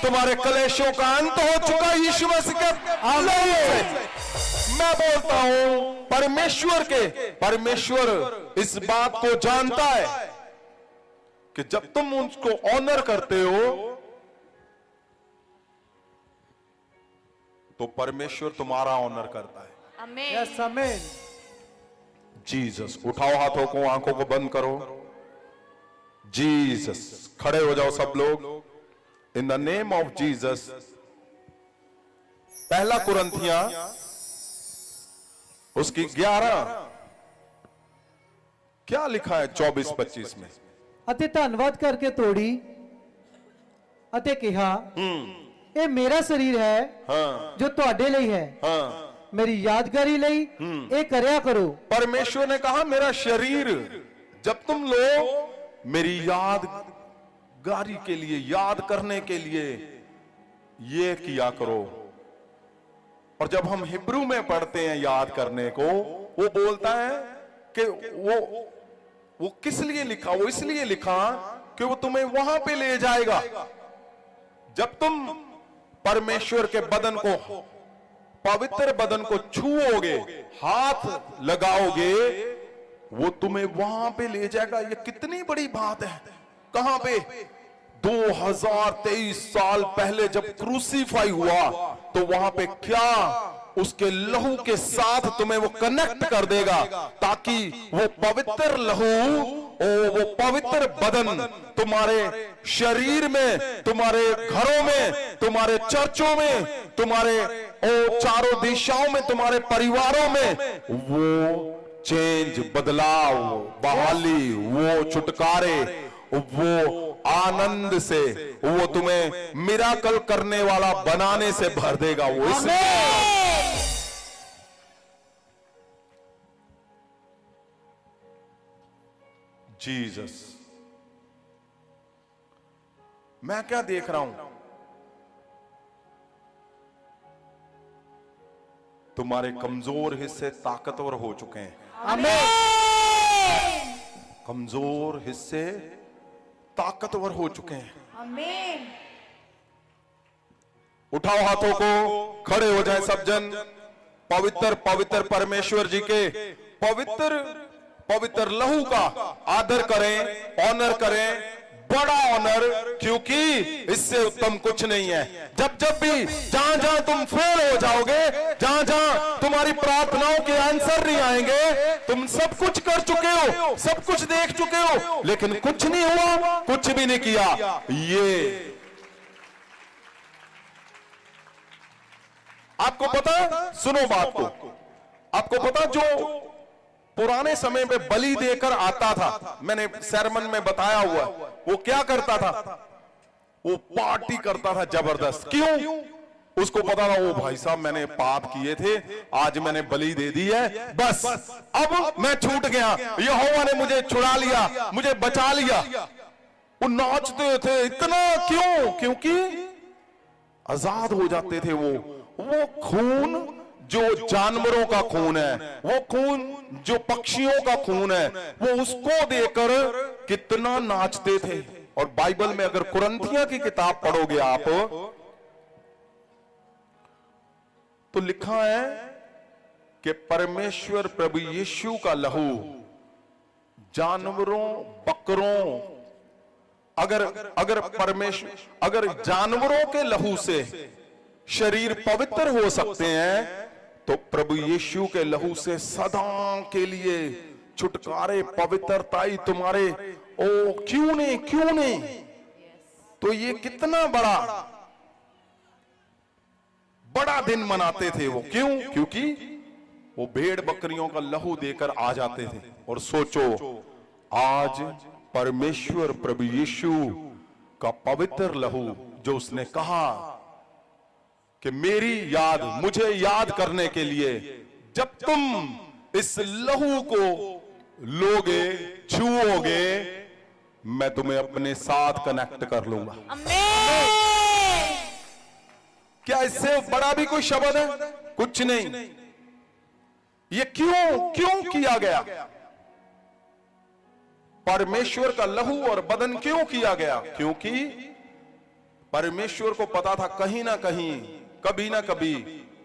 तुम्हारे कलेशों का अंत हो चुका है यीशु मसीह के लहू से। मैं बोलता हूं, परमेश्वर इस बात को जानता है कि जब तुम उसको ऑनर करते हो, तो परमेश्वर तुम्हारा ऑनर करता है। यस, आमीन। जीसस, उठाओ हाथों को, आंखों को बंद करो। जीसस, खड़े हो जाओ सब लोग, in the name of Jesus. पहला कुरिन्थियां उसकी 11 क्या लिखा है 24-25 में, ਅਤੇ ਧੰਨਵਾਦ ਕਰਕੇ ਤੋੜੀ ਅਤੇ ਕਿਹਾ, ਇਹ ਮੇਰਾ ਸਰੀਰ ਹੈ ਜੋ ਤੁਹਾਡੇ ਲਈ ਹੈ, मेरी यादगारी ਲਈ ਇਹ ਕਰਿਆ करो। परमेश्वर ने कहा, मेरा शरीर जब तुम लो, मेरी यादगारी के लिए, याद करने के लिए ये किया करो। और जब हम हिब्रू में पढ़ते हैं याद करने को, वो बोलता है कि वो किस लिए लिखा, वो इसलिए लिखा कि वो तुम्हें वहां पे ले जाएगा। जब तुम परमेश्वर के बदन को, पवित्र बदन को छुओगे, हाथ लगाओगे, वो तुम्हें वहां पे ले जाएगा। ये कितनी बड़ी बात है। कहां पे? 2023 साल पहले जब क्रूसीफाई हुआ, तो वहां पे क्या उसके लहू के साथ तुम्हें वो कनेक्ट कर देगा, ताकि वो पवित्र लहू, वो पवित्र बदन तुम्हारे शरीर में, तुम्हारे घरों में, तुम्हारे चर्चों में, तुम्हारे चारों दिशाओं में, तुम्हारे परिवारों में वो चेंज, बदलाव, बहाली, वो छुटकारे, वो आनंद से, वो तुम्हें मिराकल करने वाला बनाने से भर देगा। वो इसलिए जीसस। मैं क्या देख रहा हूं? तुम्हारे कमजोर हिस्से ताकतवर हो चुके हैं। आमीन। कमजोर हिस्से ताकतवर हो चुके हैं। आमीन। उठाओ हाथों को, खड़े हो जाएं सब जन। पवित्र पवित्र परमेश्वर जी के पवित्र पवित्र लहू का आदर करें, ऑनर करें, बड़ा ऑनर, क्योंकि इससे उत्तम कुछ नहीं है। जब जब भी जहां जहां तुम फेल हो जाओगे, जहां जहां तुम्हारी प्रार्थनाओं के आंसर नहीं आएंगे, तुम सब कुछ कर चुके हो, सब कुछ देख चुके हो, लेकिन कुछ नहीं हुआ, कुछ भी नहीं किया। ये आपको पता, सुनो बात को, आपको पता जो पुराने समय में बलि देकर आता था, मैंने सरमन में बताया हुआ, वो क्या करता था? वो पार्टी करता था जबरदस्त। क्यों? उसको पता था, वो भाई साहब मैंने पाप किए थे, आज मैंने बलि दे दी है, बस अब मैं छूट गया, यहोवा ने मुझे छुड़ा लिया, मुझे बचा लिया। वो नाचते थे इतना, क्यों? क्योंकि आजाद हो जाते थे। वो खून जो जानवरों का खून है, वो खून जो पक्षियों का खून है, वो उसको देकर कितना नाचते थे। और बाइबल में अगर कुरंथिया की किताब पढ़ोगे आप, तो लिखा है कि परमेश्वर प्रभु यीशु का लहू जानवरों, बकरों, अगर परमेश्वर, अगर जानवरों के लहू से शरीर पवित्र हो सकते हैं, तो प्रभु यीशु के लहू से सदा के लिए छुटकारे, पवित्रताई तुम्हारे, ओ क्यों नहीं, क्यों नहीं? तो ये कितना बड़ा दिन मनाते थे वो। क्यों? क्योंकि वो भेड़ बकरियों का लहू देकर आ जाते थे। और सोचो, आज परमेश्वर प्रभु यीशु का पवित्र लहू, जो उसने कहा कि मेरी याद, मुझे याद करने के लिए, जब तुम इस लहू को लोगे, छुओगे, मैं तुम्हें अपने साथ कनेक्ट कर लूंगा। आमीन। क्या इससे बड़ा भी कोई शब्द है? कुछ नहीं। ये क्यों किया गया? परमेश्वर का लहू और बदन क्यों किया गया? क्योंकि परमेश्वर को पता था कहीं ना कहीं, कभी ना कभी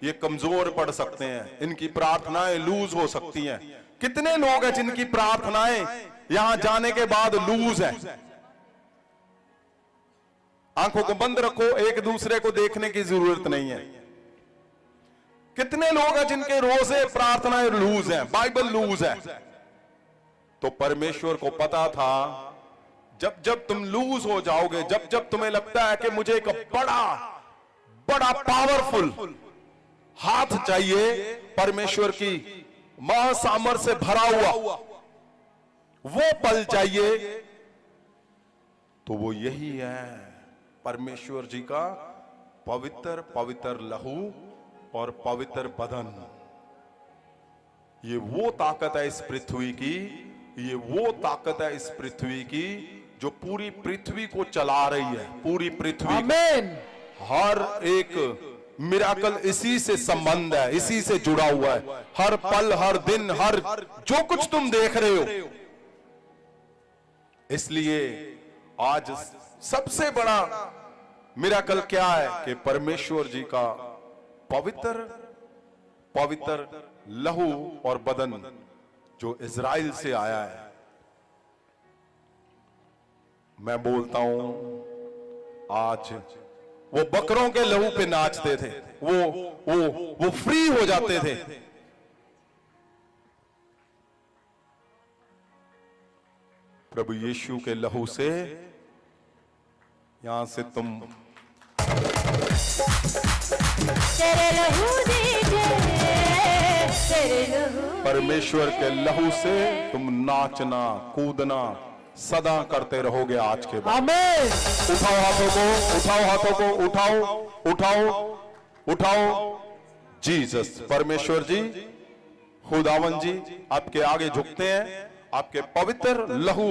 ये कमजोर पड़ सकते हैं, इनकी प्रार्थनाएं लूज हो सकती हैं। कितने लोग हैं जिनकी प्रार्थनाएं यहां जाने के बाद लूज है? आंखों को बंद रखो, एक दूसरे को देखने की जरूरत नहीं है। कितने लोग हैं जिनके रोजे प्रार्थनाएं लूज हैं, बाइबल लूज है? तो परमेश्वर को पता था, जब जब तुम लूज हो जाओगे, जब जब तुम्हें लगता है कि मुझे एक बड़ा पावरफुल हाथ चाहिए, परमेश्वर की महासामर्थ से भरा हुआ वो पल चाहिए, तो वो यही है परमेश्वर जी का पवित्र पवित्र लहू और पवित्र बदन। ये वो ताकत है इस पृथ्वी की, ये वो ताकत है इस पृथ्वी की जो पूरी पृथ्वी को चला रही है। पूरी पृथ्वी, आमीन। हर एक मिराकल इसी से संबंध है, इसी से जुड़ा हुआ है। हर पल, हर दिन, हर जो कुछ तुम देख रहे हो। इसलिए आज सबसे बड़ा मिराकल क्या है कि परमेश्वर जी का पवित्र पवित्र लहू और बदन जो इज़राइल से आया है। मैं बोलता हूं, आज वो बकरों के लहू पे नाचते थे, वो फ्री हो जाते थे। प्रभु यीशु के लहू से यहां से तुम तेरे लहू दीजे, तेरे लहू परमेश्वर के लहू से तुम नाचना कूदना सदा करते रहोगे आज के बाद। आमीन। उठाओ हाथों को, उठाओ हाथों को, उठाओ उठाओ उठाओ। जीसस, परमेश्वर जी, खुदावन जी, आपके आगे झुकते हैं। आपके पवित्र लहू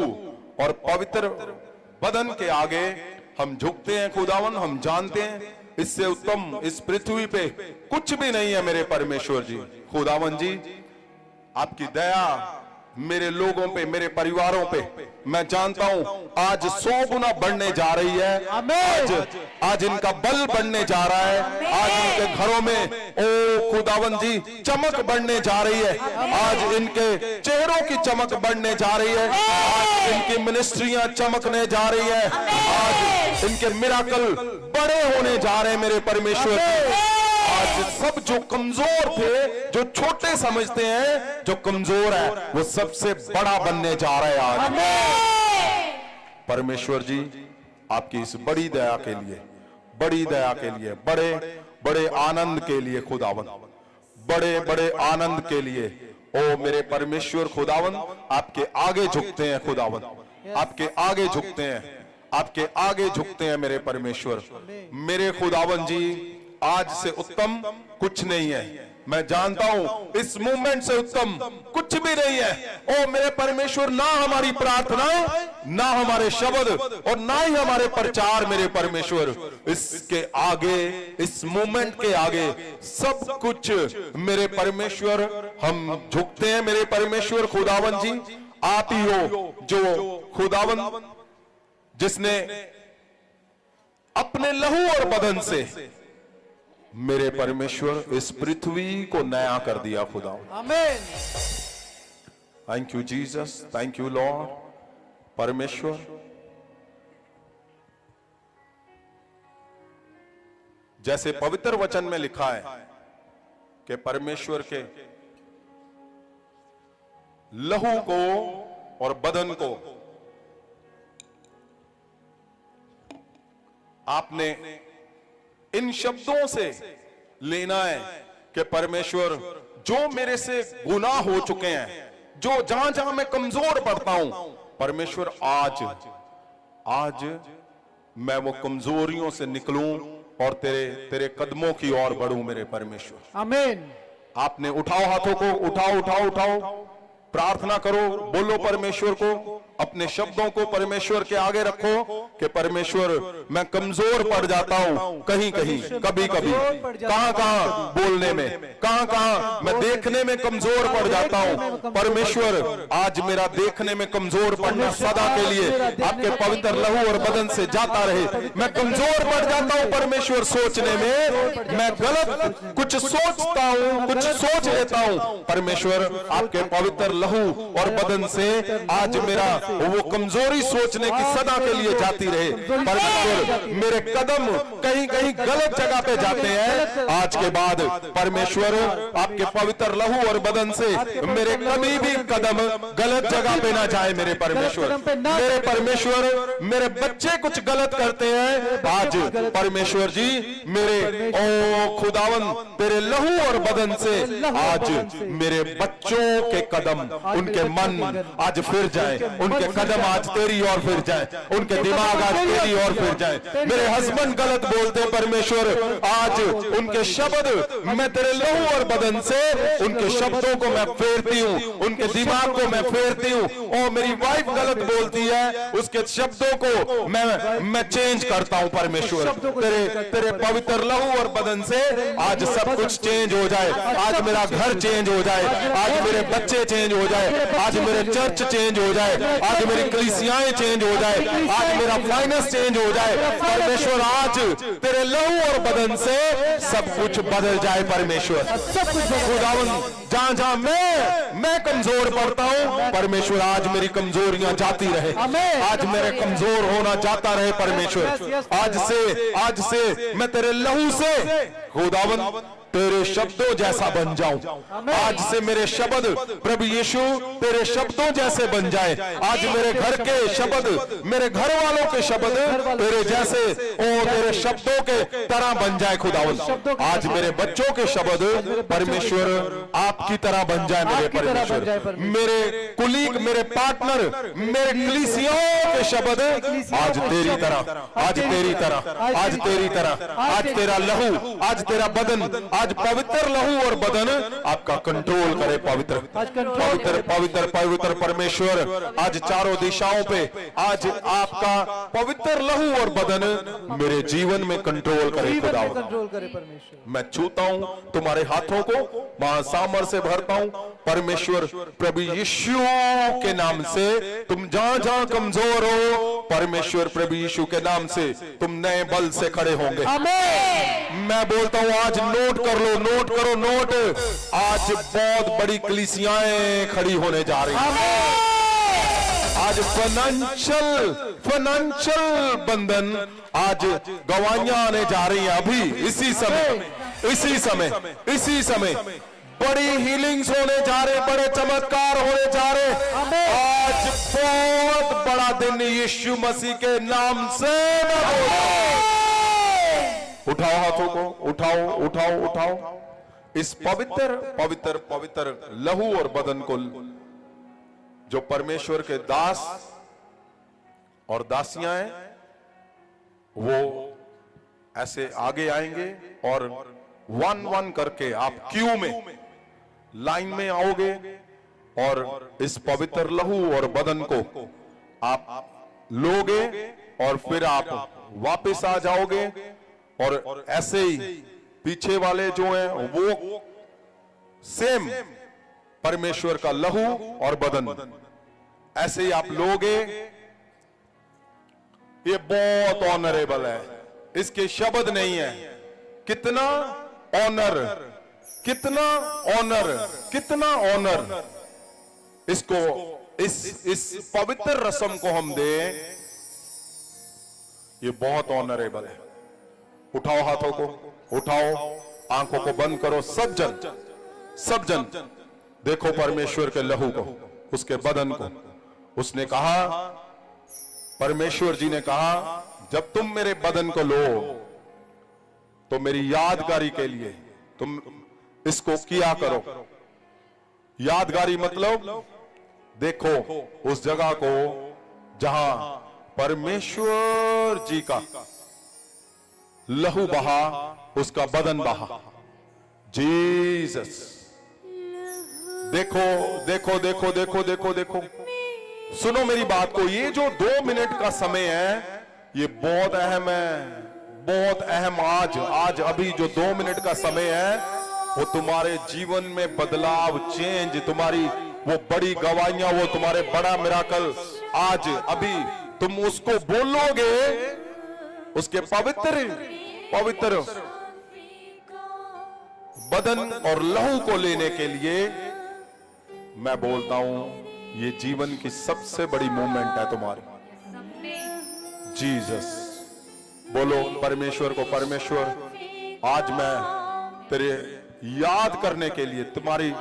और पवित्र बदन के आगे हम झुकते हैं खुदावन। हम जानते हैं इससे उत्तम इस पृथ्वी पे कुछ भी नहीं है मेरे परमेश्वर जी। खुदावन जी, आपकी दया मेरे लोगों पे, मेरे परिवारों पे, मैं जानता हूं आज 100 गुना बढ़ने जा रही है। आज इनका बल बढ़ने जा रहा है। आज इनके घरों में ओ खुदावन जी चमक बढ़ने जा रही है। आज इनके चेहरों की चमक बढ़ने जा रही है। आज इनकी मिनिस्ट्रियां चमकने जा रही है। आज इनके मिराकल बड़े होने जा रहे हैं मेरे परमेश्वर। आज सब जो कमजोर थे, जो छोटे समझते हैं, जो कमजोर है, वो सबसे बड़ा बनने जा रहा है आज। परमेश्वर जी, आपकी इस बड़ी दया के लिए, बड़ी दया के लिए, बड़े बड़े आनंद के लिए खुदावन, बड़े बड़े आनंद के लिए ओ मेरे परमेश्वर खुदावन, आपके आगे झुकते हैं खुदावन, आपके आगे झुकते हैं, आपके आगे झुकते हैं मेरे परमेश्वर। मेरे खुदावन जी, आज से उत्तम कुछ नहीं है। मैं जानता हूं इस मूवमेंट से उत्तम कुछ भी नहीं है। ओ मेरे परमेश्वर, ना हमारी प्रार्थना, ना हमारे शब्द और ना ही हमारे प्रचार मेरे परमेश्वर, इसके आगे, इस मूवमेंट के आगे सब कुछ मेरे परमेश्वर हम झुकते हैं मेरे परमेश्वर खुदावन जी। आप ही हो जो खुदावन, जिसने अपने लहू और बदन से मेरे परमेश्वर इस पृथ्वी को नया कर दिया खुदा। आमीन। Thank you Jesus, thank you Lord. परमेश्वर, जैसे पवित्र वचन में लिखा है कि परमेश्वर के लहू को और बदन को आपने इन शब्दों से लेना है कि परमेश्वर, जो मेरे से गुनाह हो चुके हैं, जो जहां जहां मैं कमजोर पड़ता हूं, परमेश्वर आज मैं वो कमजोरियों से निकलूं और तेरे कदमों की ओर बढ़ूं मेरे परमेश्वर। आमीन। आपने उठाओ हाथों को, उठाओ उठाओ उठाओ, प्रार्थना करो, बोलो परमेश्वर को, अपने शब्दों को परमेश्वर के आगे रखो कि परमेश्वर, मैं कमजोर पड़ जाता हूं कहीं कहीं, कभी कभी, कहां कहां बोलने में, कहां कहां मैं देखने में कमजोर पड़ जाता हूं। परमेश्वर, आज मेरा देखने में कमजोर पड़ना सदा के लिए आपके पवित्र लहू और बदन से जाता रहे। मैं कमजोर पड़ जाता हूं परमेश्वर सोचने में, मैं गलत कुछ सोचता हूं, कुछ सोच लेता हूं। परमेश्वर, आपके पवित्र लहू और बदन से आज मेरा वो कमजोरी सोचने की सदा के लिए जाती रहे। परमेश्वर, मेरे कदम कहीं कहीं गलत जगह पे जाते हैं, आज के बाद परमेश्वर आपके पवित्र लहू और बदन से मेरे कभी भी कदम गलत जगह पे ना जाए मेरे परमेश्वर। मेरे परमेश्वर, मेरे बच्चे कुछ गलत करते हैं, आज परमेश्वर जी मेरे ओ खुदावन, तेरे लहू और बदन से आज मेरे बच्चों के कदम, उनके मन आज फिर जाए, उनके कदम आज तेरी ओर फिर जाए, उनके दिमाग आज तेरी ओर फिर जाए। मेरे हस्बैंड गलत बोलते परमेश्वर, आज उनके शब्द मैं तेरे लहू और बदन से उनके शब्दों को मैं फेरती हूँ, उनके दिमाग को मैं फेरती हूँ। और मेरी वाइफ गलत बोलती है, उसके शब्दों को मैं चेंज करता हूँ परमेश्वर। तेरे पवित्र लहू और बदन से आज सब कुछ चेंज हो जाए। आज मेरा घर चेंज हो जाए, आज मेरे बच्चे चेंज हो जाए, आज मेरे चर्च चेंज हो जाए, आज मेरी कलीसियाएं चेंज हो जाए, आज मेरा फाइनेंस चेंज हो जाए परमेश्वर। आज तेरे लहू और बदन से सब कुछ बदल जाए परमेश्वर। सब कुछ बदल खुदावन जहां जहां मैं कमजोर पड़ता हूं परमेश्वर, आज मेरी कमजोरियां जाती रहे, आमीन। आज मेरे कमजोर होना जाता रहे परमेश्वर। आज से मैं तेरे लहू से खुदावन तेरे शब्दों जैसा बन जाऊं। आज से मेरे शब्द प्रभु यीशु तेरे शब्दों जैसे बन जाए। आज मेरे घर के शब्द, मेरे घर वालों के शब्द तेरे जैसे तेरे शब्दों के तरह बन जाए खुदावन। आज मेरे बच्चों के शब्द परमेश्वर आपकी तरह बन जाए मेरे परमेश्वर। मेरे कुलीग, मेरे पार्टनर, मेरे कलीसियाओं के शब्द आज तेरी तरह, आज तेरी तरह, आज तेरी तरह, आज तेरा लहू, आज तेरा बदन, आज पवित्र लहू और बदन आपका कंट्रोल करे पवित्र पवित्र पवित्र पवित्र परमेश्वर। आज चारों दिशाओं पे आज आपका पवित्र लहू और बदन मेरे जीवन में कंट्रोल करे खुदावन। कंट्रोल करे परमेश्वर। मैं छूता हूं तुम्हारे हाथों को, महासामर से भरता हूं परमेश्वर। प्रभु यीशु के नाम से तुम जहां जहां कमजोर हो परमेश्वर, प्रभु यीशु के नाम से तुम नए बल से खड़े होंगे। मैं बोलता हूं आज नोट कर लो, नोट करो, नोट। आज बहुत बड़ी कलीसियाएं खड़ी होने जा रही हैं। आज फाइनेंशियल बंधन, आज गवाहियां आने जा रही हैं अभी इसी समय बड़ी हीलिंग्स होने जा रहे, बड़े चमत्कार होने जा रहे। आज बहुत बड़ा दिन यीशु मसीह के नाम से मैं बोल रहा हूं। उठाओ हाथों को, उठाओ उठाओ उठाओ। इस पवित्र पवित्र पवित्र लहू और बदन को जो परमेश्वर के दास और दासियां हैं वो ऐसे आगे आएंगे और वन वन करके आप क्यू में लाइन में आओगे और इस पवित्र लहू और बदन को आप लोगे और फिर आप वापस आ जाओगे। और ऐसे ही पीछे वाले जो हैं वो सेम परमेश्वर का लहू और बदन ऐसे ही आप लोगे। ये बहुत ऑनरेबल है, इसके शब्द नहीं है। कितना ऑनर, कितना ऑनर, कितना ऑनर इसको, इस पवित्र रस्म को हम दें, ये बहुत ऑनरेबल है। उठाओ हाथों को, उठाओ, आंखों को बंद करो। सब जन देखो परमेश्वर के लहू को, उसके बदन को। उसने कहा, परमेश्वर जी ने कहा, जब तुम मेरे बदन को लो तो मेरी यादगारी के लिए तुम इसको किया करो। यादगारी मतलब देखो उस जगह को जहां परमेश्वर जी का लहू बहा, उसका बदन बहा। जीसस, देखो देखो देखो देखो देखो देखो, सुनो मेरी बात को। ये जो 2 मिनट का समय है ये बहुत अहम है, बहुत अहम। आज अभी जो 2 मिनट का समय है वो तुम्हारे जीवन में बदलाव, चेंज, तुम्हारी वो बड़ी गवाहियां, वो तुम्हारे बड़ा मिराकल, आज अभी तुम उसको बोलोगे। उसके पवित्र बदन और लहू को लेने के लिए मैं बोलता हूं ये जीवन की सबसे बड़ी मूवमेंट है तुम्हारी। जीसस, बोलो परमेश्वर को, परमेश्वर आज मैं तेरे याद करने के लिए तुम्हारी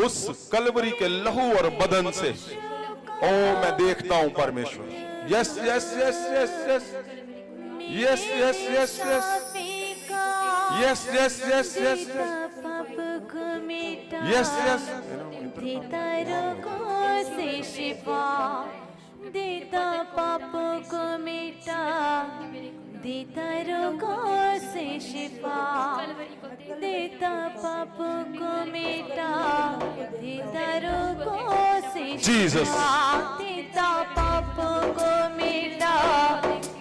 उस कलवरी के लहू और बदन से, ओ मैं देखता हूं परमेश्वर। Yes yes yes yes yes yes yes yes yes yes yes yes yes yes yes. देता रोगों से शिफा, देता पापों को मिटा, देता रोगों से शिफा, देता पापों को मिटा, देता रोगों से शिफा, देता पापों को मिटा,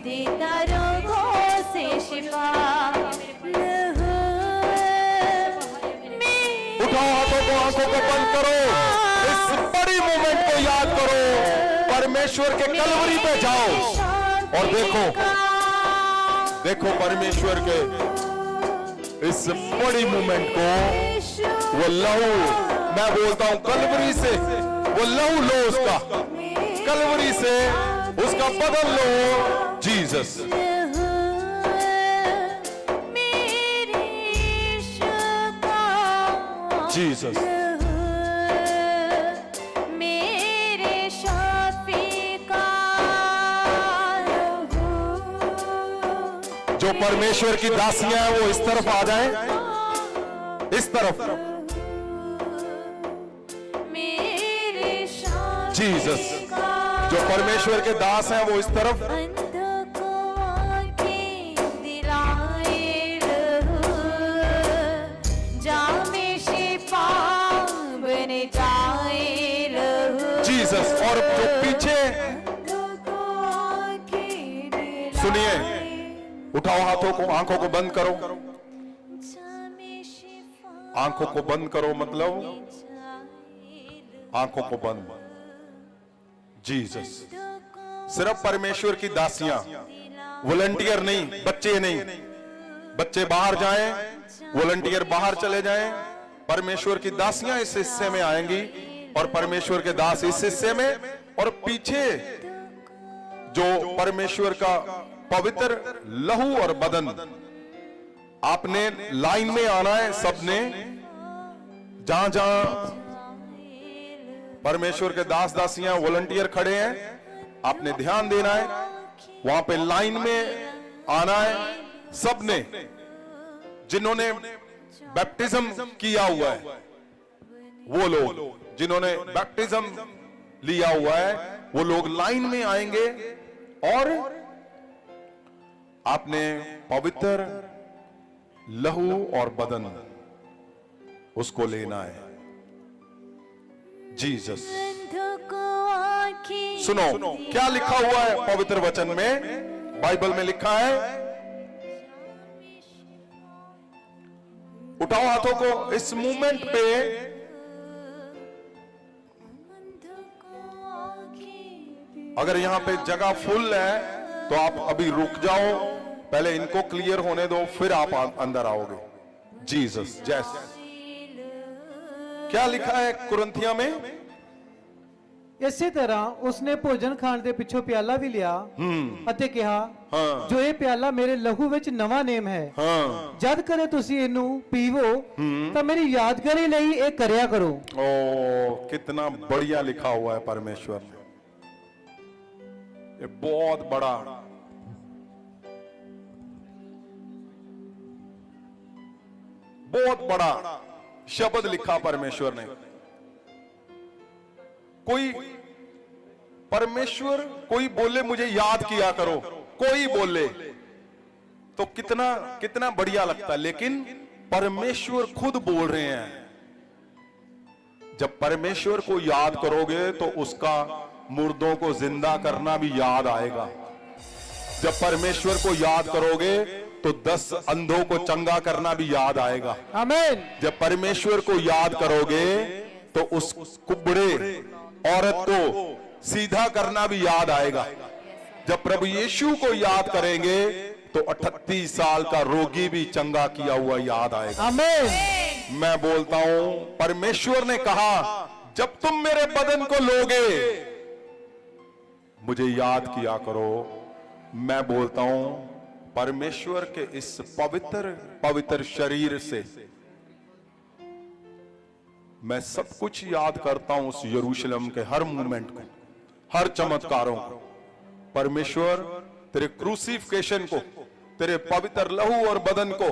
देता रोगों से शिफा। उठाओ हाथों को, आंखों को बंद करो। इस बड़ी मूवमेंट को याद करो, परमेश्वर के कलवरी पे जाओ और देखो परमेश्वर के इस बड़ी मूवमेंट को, वो लहू, मैं बोलता हूं कलवरी से वो लहू लो, उसका कलवरी से उसका बदल लो। जीसस, जीसस, मेरे शाफी का जो परमेश्वर की दासियां हैं वो इस तरफ आ जाएं, इस तरफ। मेरे शाफी जीसस, जो परमेश्वर के दास हैं वो इस तरफ। अंधों को आंखें दिलाए लहू, जामे शिफा बन जाए लहू। जीसस, और जो पीछे अंधों को आंखें दिलाए, सुनिए, उठाओ हाथों को, आंखों को बंद करो, जामे शिफा आंखों को बंद करो, मतलब जाए आंखों को बंद। जीसस, लहू को सिर्फ परमेश्वर की दासियां, वॉलंटियर नहीं, बच्चे नहीं। बच्चे बाहर जाएं, वॉलंटियर बाहर चले जाएं। परमेश्वर की दासियां इस हिस्से में आएंगी और परमेश्वर के दास इस हिस्से में, और पीछे जो परमेश्वर का पवित्र लहू और बदन, आपने लाइन में आना है सबने। जहां जहां परमेश्वर के दास दासियां वॉलंटियर खड़े हैं, आपने ध्यान देना है, वहां पे लाइन में आना है सबने। जिन्होंने बैप्टिज्म किया हुआ है, वो लोग जिन्होंने बैप्टिज्म लिया हुआ है, वो लोग लाइन में आएंगे और आपने पवित्र लहू और बदन उसको लेना है। जीसस, अंधों को आंखें सुनो क्या लिखा हुआ है पवित्र वचन में, बाइबल में लिखा है। उठाओ हाथों को इस मूवमेंट पे। अंधों को आंखें अगर यहां पे जगह फुल है तो आप अभी रुक जाओ, पहले इनको क्लियर होने दो, फिर आप अंदर आओगे। जीसस, जैसे क्या लिखा है कुरिन्थियों में, ਇਸੇ ਤਰ੍ਹਾਂ ਉਸਨੇ ਭੋਜਨ ਖਾਣ ਦੇ ਪਿੱਛੋਂ ਪਿਆਲਾ ਵੀ ਲਿਆ ਅਤੇ ਕਿਹਾ, ਹਾਂ। ਜੋ ਇਹ ਪਿਆਲਾ ਮੇਰੇ ਲਹੂ ਵਿੱਚ ਨਵਾਂ ਨੇਮ ਹੈ, हाँ, ਜਦ ਕਦੇ ਤੁਸੀਂ ਇਹਨੂੰ ਪੀਵੋ ਤਾਂ ਮੇਰੀ ਯਾਦਗਾਰੀ ਲਈ ਇਹ ਕਰਿਆ ਕਰੋ। ओ कितना बढ़िया लिखा हुआ है परमेश्वर ने। ये बहुत बड़ा, बहुत बड़ा शब्द लिखा परमेश्वर ने। कोई परमेश्वर कोई बोले मुझे याद किया करो, कोई बोले तो कितना कितना बढ़िया लगता है, लेकिन परमेश्वर खुद बोल रहे हैं। जब परमेश्वर को याद करोगे तो उसका मुर्दों को जिंदा करना भी याद आएगा। जब परमेश्वर को याद करोगे तो 10 अंधों को चंगा करना भी याद आएगा। ਆਮੇਨ। जब परमेश्वर को याद करोगे तो उस कुबड़े औरत को सीधा करना भी याद आएगा। जब प्रभु यीशु को याद करेंगे तो 38 साल का रोगी भी चंगा किया हुआ याद आएगा। ਆਮੇਨ। मैं बोलता हूं, परमेश्वर ने कहा जब तुम मेरे बदन को लोगे मुझे याद किया करो। मैं बोलता हूं परमेश्वर के इस पवित्र पवित्र शरीर से मैं सब कुछ याद करता हूं, उस यरूशलेम के हर मूवमेंट को, हर चमत्कारों को। परमेश्वर तेरे क्रूसिफिकेशन को, तेरे पवित्र लहू और बदन को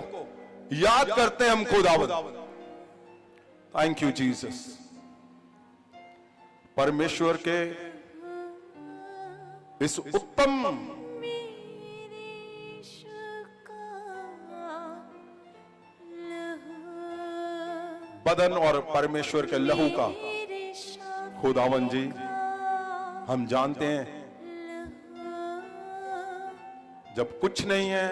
याद करते हैं हम खुदावंद। Thank you Jesus. परमेश्वर के इस उत्तम बदन और परमेश्वर के लहू का खुदावंद जी, हम जानते हैं जब कुछ नहीं है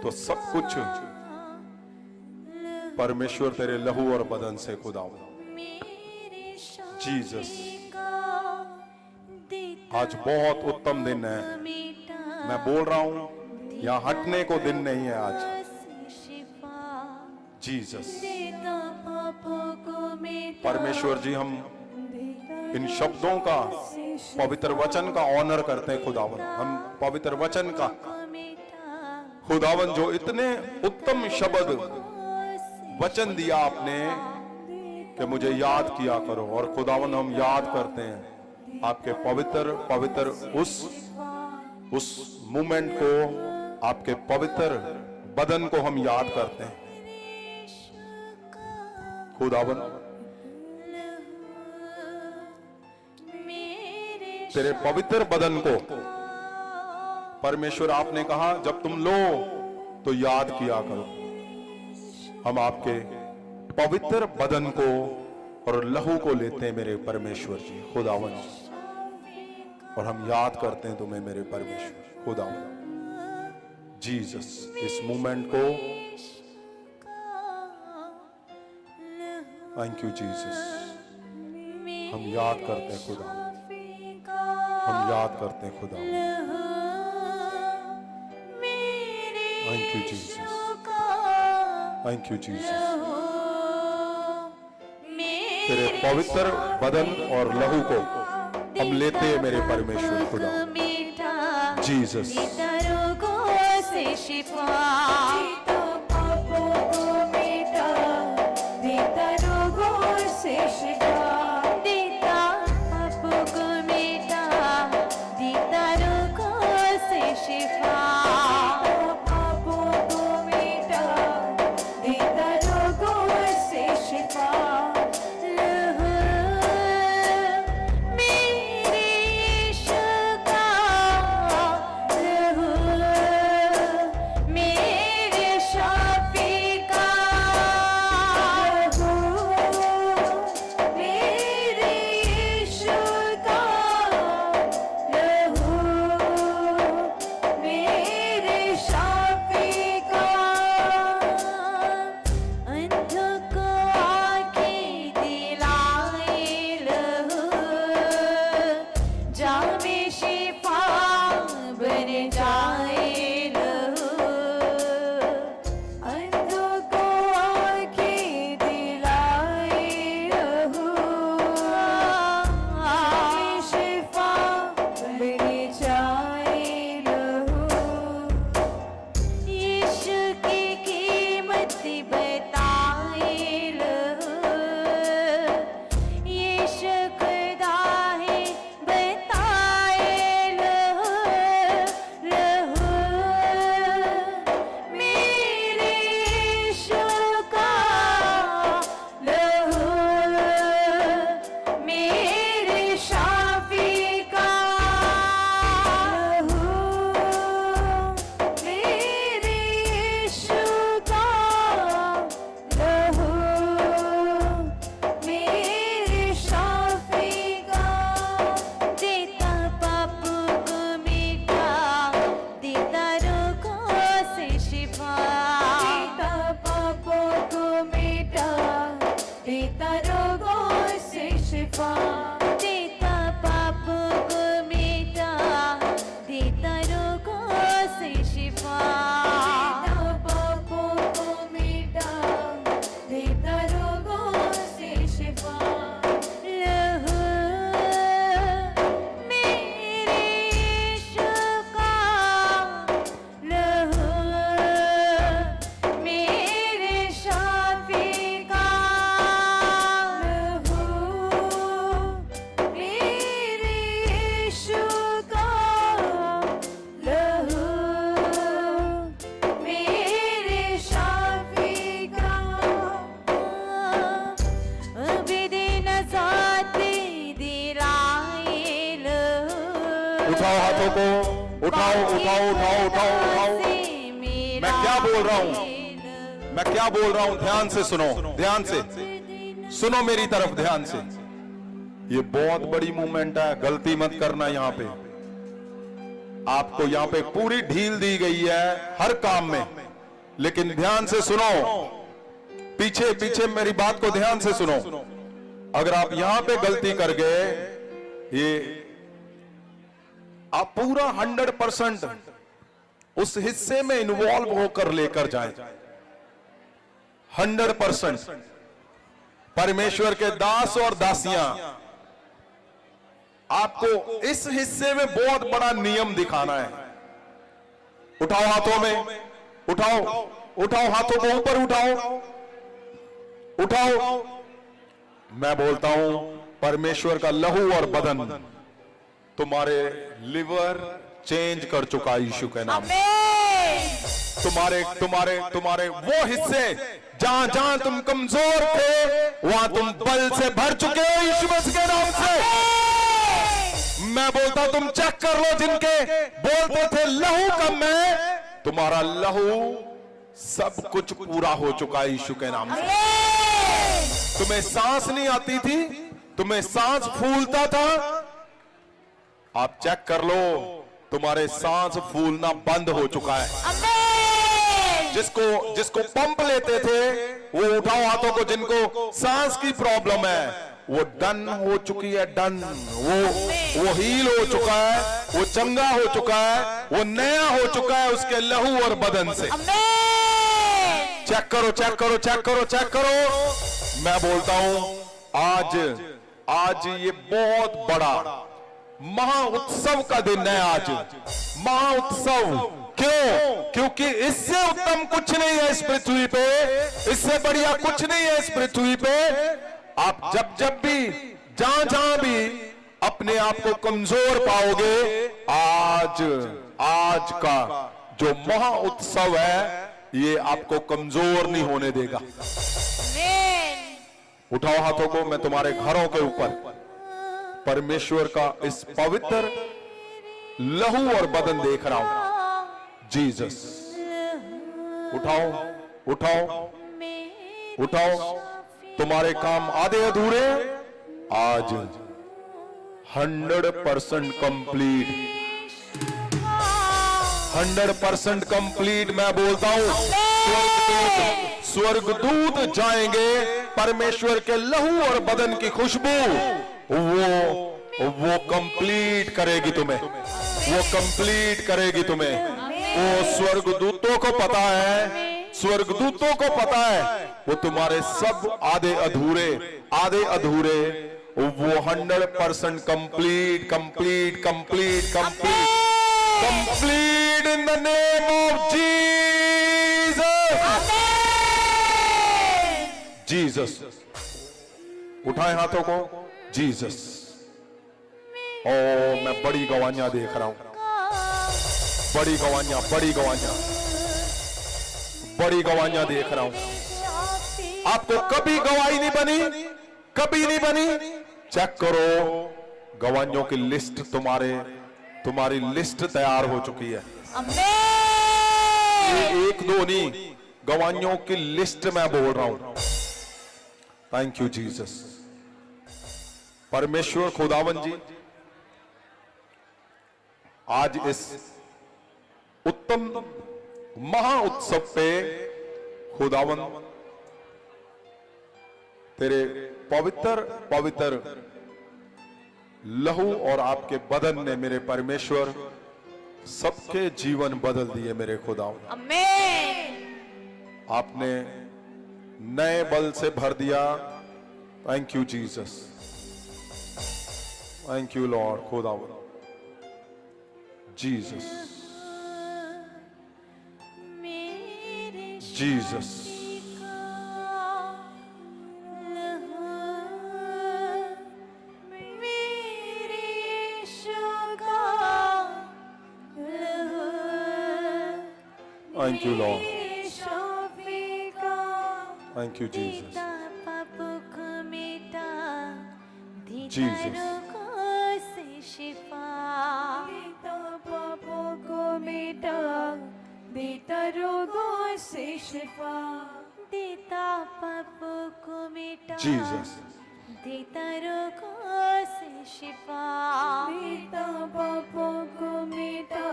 तो सब कुछ परमेश्वर तेरे लहू और बदन से खुदावंद। जीसस, का देता आज बहुत उत्तम दिन है। मिटा मैं बोल रहा हूं, यहाँ हटने को दिन नहीं है आज। शिफा जीसस, देता पापों को मिटा परमेश्वर जी, हम इन शब्दों का, पवित्र वचन का ऑनर करते हैं खुदावन। हम पवित्र वचन का, खुदावन जो इतने उत्तम शब्द वचन दिया आपने कि मुझे याद किया करो, और खुदावन हम याद करते हैं आपके पवित्र पवित्र उस मोमेंट को, आपके पवित्र बदन को हम याद करते हैं खुदावन। तेरे पवित्र बदन को परमेश्वर आपने कहा जब तुम लो तो याद किया करो। हम आपके पवित्र बदन को और लहू को लेते हैं मेरे परमेश्वर जी खुदावन, और हम याद करते हैं तुम्हें मेरे परमेश्वर खुदावन। जीसस, इस मोमेंट को, थैंक यू जीसस, हम याद करते हैं खुदा, हम याद करते हैं खुदा। Thank you Jesus, thank you Jesus. तेरे पवित्र बदन और लहू को हम लेते हैं मेरे परमेश्वर खुदा। जीसस, से शिफा देता पापों को मिटा, देता रोगों से शिफा, देता पापों को मिटा, देता रोगों से शिफा, देता पापों को मिटा, देता रोगों से शिफा। उठाओ हाथों को, उठाओ उठाओ उठाओ उठाओ उठाओ। मैं क्या बोल रहा हूं, मैं क्या बोल रहा हूं, ध्यान से सुनो, ध्यान से सुनो मेरी तरफ, ध्यान से। ये बहुत बड़ी मूवमेंट है, गलती मत करना। यहाँ पे आपको यहाँ पे पूरी ढील दी गई है हर काम में, लेकिन ध्यान से सुनो, पीछे पीछे मेरी बात को ध्यान से सुनो। अगर आप यहां पे गलती कर गए, ये आप पूरा 100% उस हिस्से में इन्वॉल्व होकर लेकर जाएं। 100% परमेश्वर के दास और दासियां, आपको इस हिस्से में बहुत बड़ा नियम दिखाना है। उठाओ हाथों में, उठाओ उठाओ, हाथों को ऊपर उठाओ, उठाओ। मैं बोलता हूं, परमेश्वर का लहू और बदन तुम्हारे लिवर चेंज कर चुका यीशु के नाम से। तुम्हारे तुम्हारे तुम्हारे वो हिस्से जहां जहां तुम कमजोर थे, वहां तुम बल से भर चुके हो यीशु मसीह के नाम से। मैं बोलता, तुम चेक कर लो, जिनके बोलते थे लहू कम है, तुम्हारा लहू सब कुछ पूरा हो चुका है यीशु के नाम से। तुम्हें सांस नहीं आती थी, तुम्हें सांस फूलता था, आप चेक कर लो, तुम्हारे सांस फूलना बंद हो चुका है। जिसको पंप लेते थे, वो उठाओ हाथों को, जिनको सांस की प्रॉब्लम है, वो डन हो चुकी है, डन। वो हील हो चुका है, वो चंगा हो चुका है, वो नया हो चुका है उसके लहू और बदन से। चेक करो, चेक करो, चेक करो, चेक करो। मैं बोलता हूं, आज ये बहुत बड़ा महा उत्सव का दिन है। आज महा उत्सव, क्यों? क्योंकि इससे उत्तम कुछ नहीं है इस पृथ्वी पे, इससे बढ़िया कुछ नहीं है इस पृथ्वी पे। आप जब भी जहां भी अपने आप को कमजोर पाओगे, आज का जो महा उत्सव है, ये आपको कमजोर नहीं होने देगा। उठाओ हाथों को, मैं तुम्हारे घरों के ऊपर परमेश्वर का इस पवित्र लहू और बदन देख रहा हूं। जीसस, उठाओ उठाओ उठाओ। तुम्हारे काम आधे अधूरे, आज 100% कंप्लीट, 100% कंप्लीट। मैं बोलता हूं, स्वर्गदूत जाएंगे, परमेश्वर के लहू और बदन की खुशबू वो कंप्लीट करेगी तुम्हें, वो कंप्लीट करेगी तुम्हें। वो स्वर्गदूतों को पता है, स्वर्गदूतों को पता है, वो तुम्हारे सब आधे अधूरे वो 100% complete complete complete complete complete in the name of Jesus. उठाए हाथों को, जीसस। ओ, मैं बड़ी गवाहियां देख रहा हूं, बड़ी गवाहियां, बड़ी गवाहियां, बड़ी गवाहियां देख रहा हूं। आपको कभी गवाही नहीं बनी, कभी नहीं बनी। चेक करो, गवाहियों की लिस्ट, तुम्हारी लिस्ट तैयार हो चुकी है। एक दो नहीं, गवाहियों की लिस्ट मैं बोल रहा हूं। Thank you Jesus. परमेश्वर खुदावन जी, आज इस उत्तम महा उत्सव पे खुदावन तेरे पवित्र लहू और आपके बदन ने मेरे परमेश्वर सबके जीवन बदल दिए मेरे खुदावन। आपने नए बल से भर दिया। Thank you Jesus, thank you Lord खुदावन। Jesus, Jesus, thank you Lord, thank you Jesus, Jesus, देता रोगों से शिफा, देता पापों को मिटा, जीसस, देता रोगों से शिफा, देता पापों को मिटा,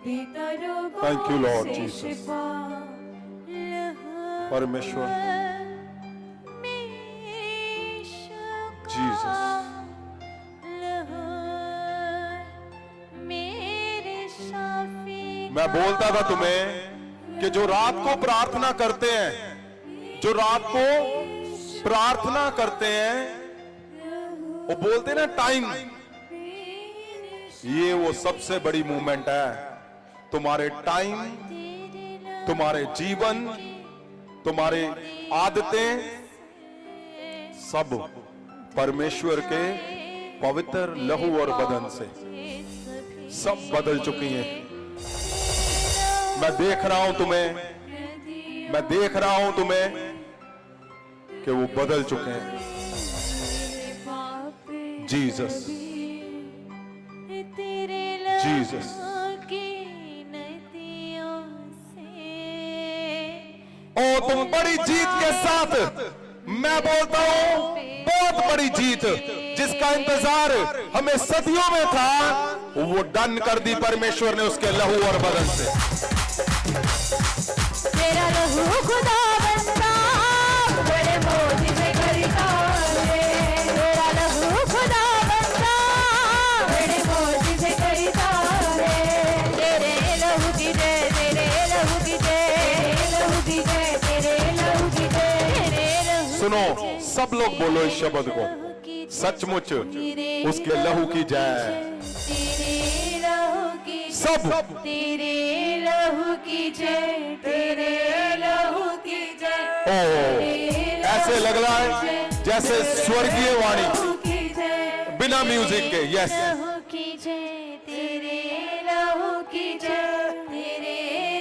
देता रोगों Thank you, Lord से Jesus. शिफा। परमेश्वर मैं बोलता था तुम्हें कि जो रात को प्रार्थना करते हैं, जो रात को प्रार्थना करते हैं, वो बोलते ना टाइम, ये वो सबसे बड़ी मूवमेंट है। तुम्हारे टाइम, तुम्हारे जीवन, तुम्हारे आदतें सब परमेश्वर के पवित्र लहू और बदन से सब बदल चुकी हैं। मैं देख रहा हूं तुम्हें, मैं देख रहा हूं तुम्हें कि वो बदल चुके हैं। जीसस, जीसस, ओ तुम बड़ी जीत के साथ, मैं बोलता हूं बहुत बड़ी जीत जिसका इंतजार हमें सदियों में था, वो डन कर दी परमेश्वर ने उसके लहू और बदन से। तेरा लहू खुदा बनता बड़े मोदी से करता है, तेरा लहू खुदा बनता बड़े मोदी से करता है। तेरे लहू की जय, तेरे लहू की जय, तेरे लहू की जय, तेरे लहू की जय, तेरे लहू। सुनो, सब लोग बोलो इस शब्द को, सचमुच उसके लहू की जय। सब तेरे लहू की जय, तेरे लहू की जय। ओ, ऐसे लग रहा है जैसे स्वर्गीय वाणी बिना म्यूजिक के। यस, लहू की जय, तेरे लहू की जय, तेरे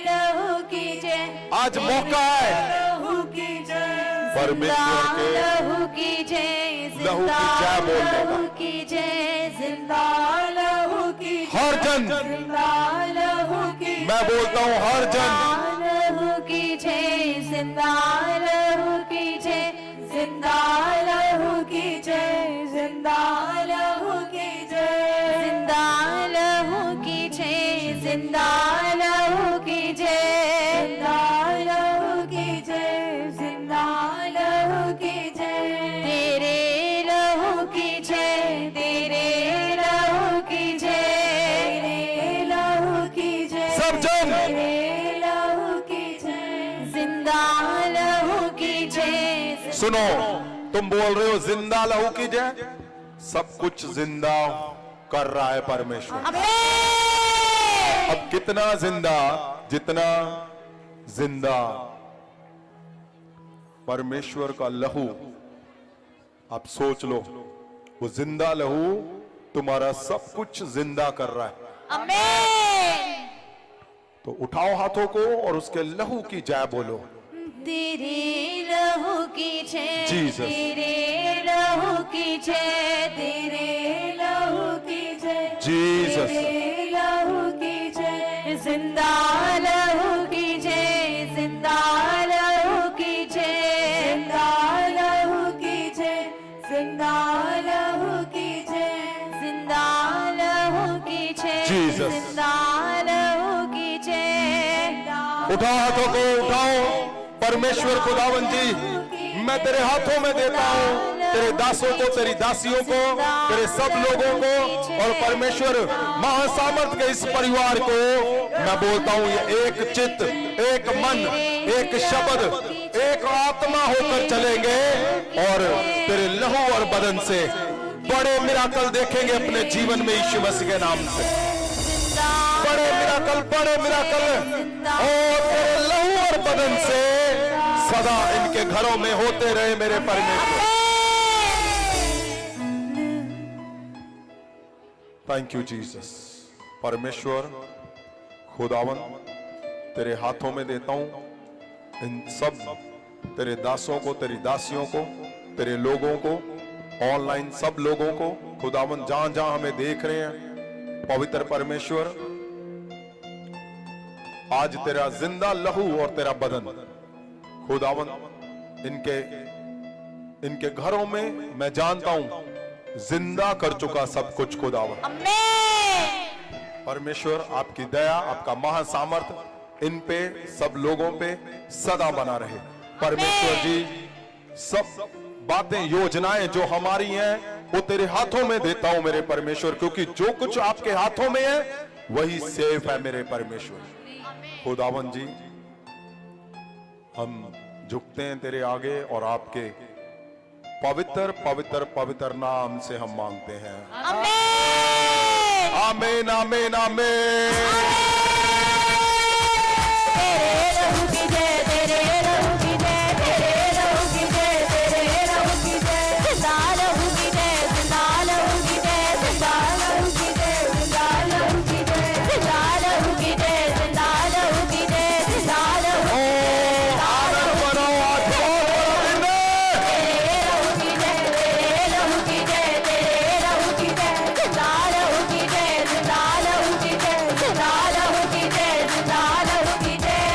लहू की जय। आज मौका है लहू की जय, परमेश्वर के लहू की जय, लहू की जय बोलने का। लहू की जय, जिंदा लहू की जय, हर जन, जिंदा लहू की, मैं बोलता हूं हर जन, लहू की जय, जिंदा लहू की जय, जिंदा लहू की जय, जिंदा लहू की जय, जिंदा लहू की जय, जिंदा लहू की जय, जिंदा लहू की जय, जिंदा लहू की जय। तेरे लहू की जय, तेरे लहू की जय, तेरे लहू की जय, सब जन, तेरे लहू की जय, जिंदा लहू की जय। सुनो, तुम बोल रहे हो जिंदा लहू की जय, सब कुछ जिंदा कर रहा है परमेश्वर। अब कितना जिंदा, जितना जिंदा परमेश्वर का लहू, आप सोच लो, वो जिंदा लहू तुम्हारा सब कुछ जिंदा कर रहा है। आमीन। तो उठाओ हाथों को और उसके लहू की जय बोलो। तेरे लहू की जय, जीसस। तेरे लहू की जय, तेरे लहू की जय, जीसस। तेरे लहू की जय, जिंदा लहू की जय, जिंदा लहू की जय, जिंदा लहू की जय, जिंदा लहू की जय, जिंदा लहू की जय, जीसस। जिंदा लहू की जय। उठाओ हाथों को, उठाओ। परमेश्वर खुदावन जी, मैं तेरे हाथों में देता हूं तेरे दासों को, तेरी दासियों को, तेरे सब लोगों को, और परमेश्वर महासामर्थ के इस परिवार को मैं बोलता हूं, ये एक चित्त, एक मन, एक शब्द, एक आत्मा होकर चलेंगे और तेरे लहू और बदन से बड़े मिराकल देखेंगे अपने जीवन में यीशु मसीह के नाम से। बड़े मिराकल, बड़े मिराकल, और तेरे लहू और बदन से सदा इनके घरों में होते रहे मेरे परमेश्वर। Thank you Jesus. परमेश्वर खुदावन, तेरे हाथों में देता हूं इन सब तेरे दासों को, तेरी दासियों को, तेरे लोगों को, ऑनलाइन सब लोगों को, खुदावन जहां जहां हमें देख रहे हैं, पवित्र परमेश्वर, आज तेरा जिंदा लहू और तेरा बदन खुदावन इनके घरों में मैं जानता हूं जिंदा कर चुका सब कुछ खुदावन। परमेश्वर आपकी दया, आपका महासामर्थ इन पे, सब लोगों पे सदा बना रहे। परमेश्वर जी, सब बातें, योजनाएं जो हमारी हैं वो तेरे हाथों में देता हूं मेरे परमेश्वर, क्योंकि जो कुछ आपके हाथों में है वही सेफ है मेरे परमेश्वर। खुदावन जी, हम झुकते हैं तेरे आगे और आपके पवित्र पवित्र पवित्र नाम से हम मांगते हैं। आमीन आमीन आमीन। तेरे रहू की जय, तेरे रहू की जय, तेरे रहू की जय, तेरे रहू की जय, जिंदा रहू की जय, जिंदा रहू की जय, जिंदा रहू की जय, जिंदा रहू की जय, जिंदा रहू की जय, जिंदा रहू की जय, जिंदा रहू की जय। आनंद मनाओ, आज बहुत बड़ा दिन है। तेरे रहू की जय, तेरे रहू की जय, तेरे रहू की जय, जिंदा रहू की जय, जिंदा रहू की जय, जिंदा रहू की जय, जिंदा रहू की जय।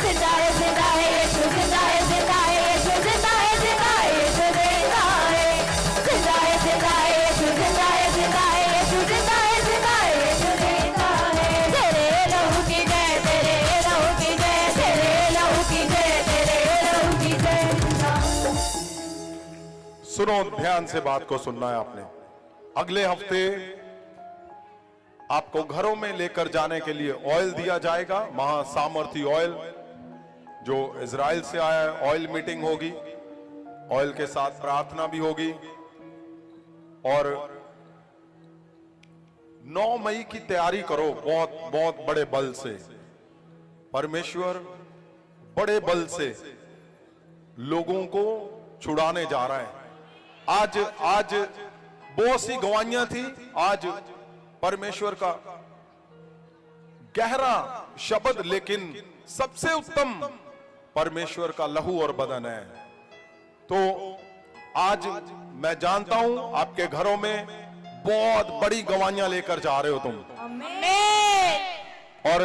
जिंदा है, जिंदा है यीशु, जिंदा है, जिंदा है यीशु, जिंदा है, जिंदा है यीशु, जिंदा है। जिंदा है, जिंदा है यीशु, जिंदा है, जिंदा है यीशु, जिंदा है, जिंदा है यीशु, जिंदा है। तेरे रहू की जय, तेरे रहू की जय, तेरे रहू की जय, तेरे रहू की जय। सुनो, ध्यान से बात को सुनना है आपने। अगले हफ्ते आपको घरों में लेकर जाने के लिए ऑयल दिया जाएगा, महासामर्थी ऑयल जो इजराइल से आया है। ऑयल मीटिंग होगी, ऑयल के साथ प्रार्थना भी होगी। और 9 मई की तैयारी करो बहुत बहुत बड़े बल से। परमेश्वर बड़े बल से लोगों को छुड़ाने जा रहा है। आज बहुत सी गवाहियां थी। आज परमेश्वर का गहरा शब्द, लेकिन सबसे उत्तम परमेश्वर का लहू और बदन है। तो आज मैं जानता हूं आपके घरों में बहुत बड़ी गवाहियां लेकर जा रहे हो तुम। और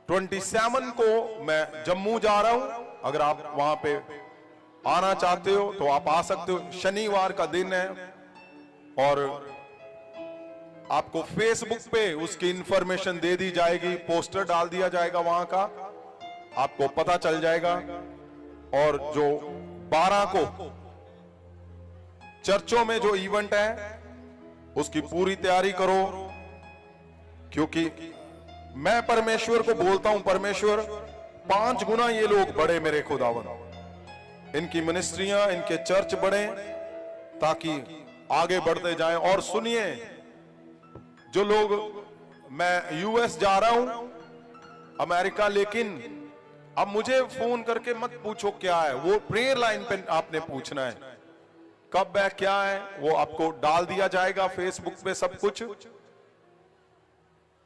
27 को मैं जम्मू जा रहा हूं। अगर आप वहां पे आना चाहते हो तो आप आ सकते हो। शनिवार का दिन है और आपको फेसबुक पे उसकी इंफॉर्मेशन दे दी जाएगी, पोस्टर डाल दिया जाएगा वहां का, आपको पता चल जाएगा। और जो 12 को चर्चों में जो इवेंट है उसकी पूरी तैयारी करो, क्योंकि मैं परमेश्वर को बोलता हूं, परमेश्वर 5 गुना ये लोग बढ़े मेरे खुदावन, इनकी मिनिस्ट्रियां, इनके चर्च बढ़े ताकि आगे बढ़ते जाएं। और सुनिए, जो लोग, मैं यूएस जा रहा हूं, अमेरिका, लेकिन अब मुझे फोन करके मत पूछो क्या है, वो प्रेयर लाइन पे आपने पूछना है कब है क्या है, वो आपको डाल दिया जाएगा फेसबुक पे सब कुछ,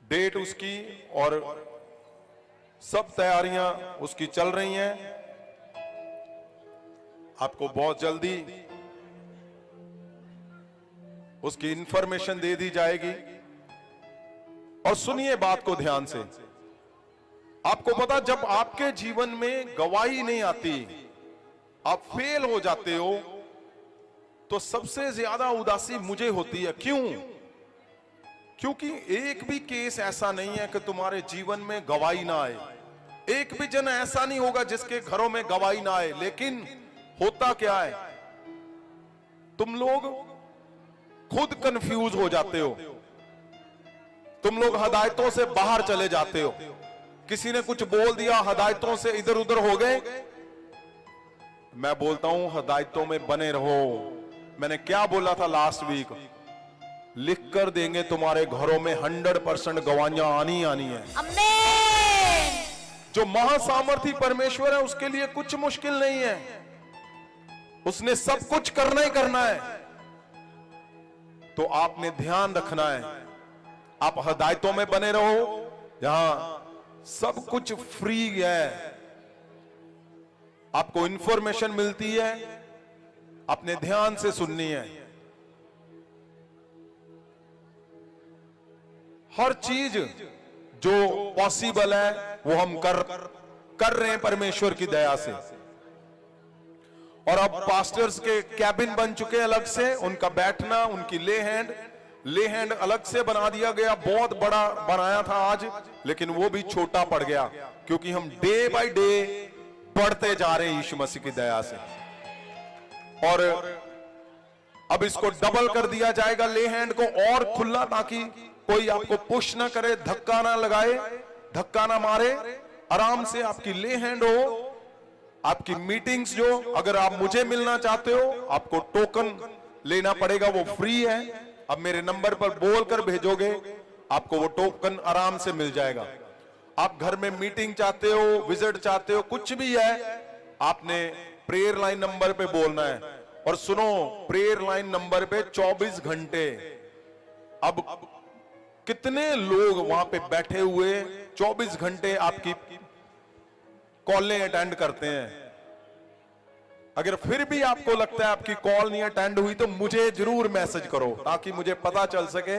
डेट उसकी, और सब तैयारियां उसकी चल रही हैं। आपको बहुत जल्दी उसकी इंफॉर्मेशन दे दी जाएगी। और सुनिए बात को ध्यान से, आपको पता, जब आपके जीवन में गवाही नहीं आती, आप फेल हो जाते हो, तो सबसे ज्यादा उदासी मुझे होती है। क्यों? क्योंकि एक भी केस ऐसा नहीं है कि तुम्हारे जीवन में गवाही ना आए। एक भी जन ऐसा नहीं होगा जिसके घरों में गवाही ना आए। लेकिन होता क्या है, तुम लोग खुद कंफ्यूज हो जाते हो, तुम लोग हदायतों से बाहर चले जाते हो। किसी ने कुछ बोल दिया, हदायतों से इधर उधर हो गए। मैं बोलता हूं हदायतों में बने रहो। मैंने क्या बोला था लास्ट वीक, लिख कर देंगे तुम्हारे घरों में 100% गवाहियां आनी है। आमीन। जो महासामर्थी परमेश्वर है उसके लिए कुछ मुश्किल नहीं है, उसने सब कुछ करना ही करना है। तो आपने ध्यान रखना है, आप हदायतों में बने रहो, जहां सब कुछ फ्री है, आपको इंफॉर्मेशन मिलती है, अपने ध्यान से सुननी है। हर चीज जो पॉसिबल है वो हम कर रहे हैं परमेश्वर की दया से। और अब पास्टर्स के कैबिन बन चुके हैं अलग से, उनका बैठना, उनकी ले हैंड अलग से बना दिया गया। बहुत बड़ा बनाया था आज, लेकिन वो भी छोटा पड़ गया, क्योंकि हम डे बाय डे बढ़ते जा रहे हैं यीशु मसीह की दया से। और अब इसको डबल कर दिया जाएगा ले हैंड को, और खुला, ताकि कोई आपको पुश ना करे, धक्का ना लगाए, धक्का ना मारे, आराम से आपकी ले हैंड हो। आपकी मीटिंग्स जो, अगर आप मुझे मिलना चाहते हो, आपको टोकन लेना पड़ेगा, वो फ्री है। अब मेरे नंबर पर बोलकर भेजोगे, आपको वो टोकन आराम से मिल जाएगा। आप घर में मीटिंग चाहते हो, विजिट चाहते हो, कुछ भी है, आपने प्रेयर लाइन नंबर पे बोलना है। और सुनो, प्रेयर लाइन नंबर पे 24 घंटे, अब कितने लोग वहां पे बैठे हुए 24 घंटे आपकी कॉलें अटेंड करते हैं। अगर फिर भी आपको लगता है आपकी कॉल नहीं अटेंड हुई, तो मुझे जरूर मैसेज करो, ताकि मुझे पता चल सके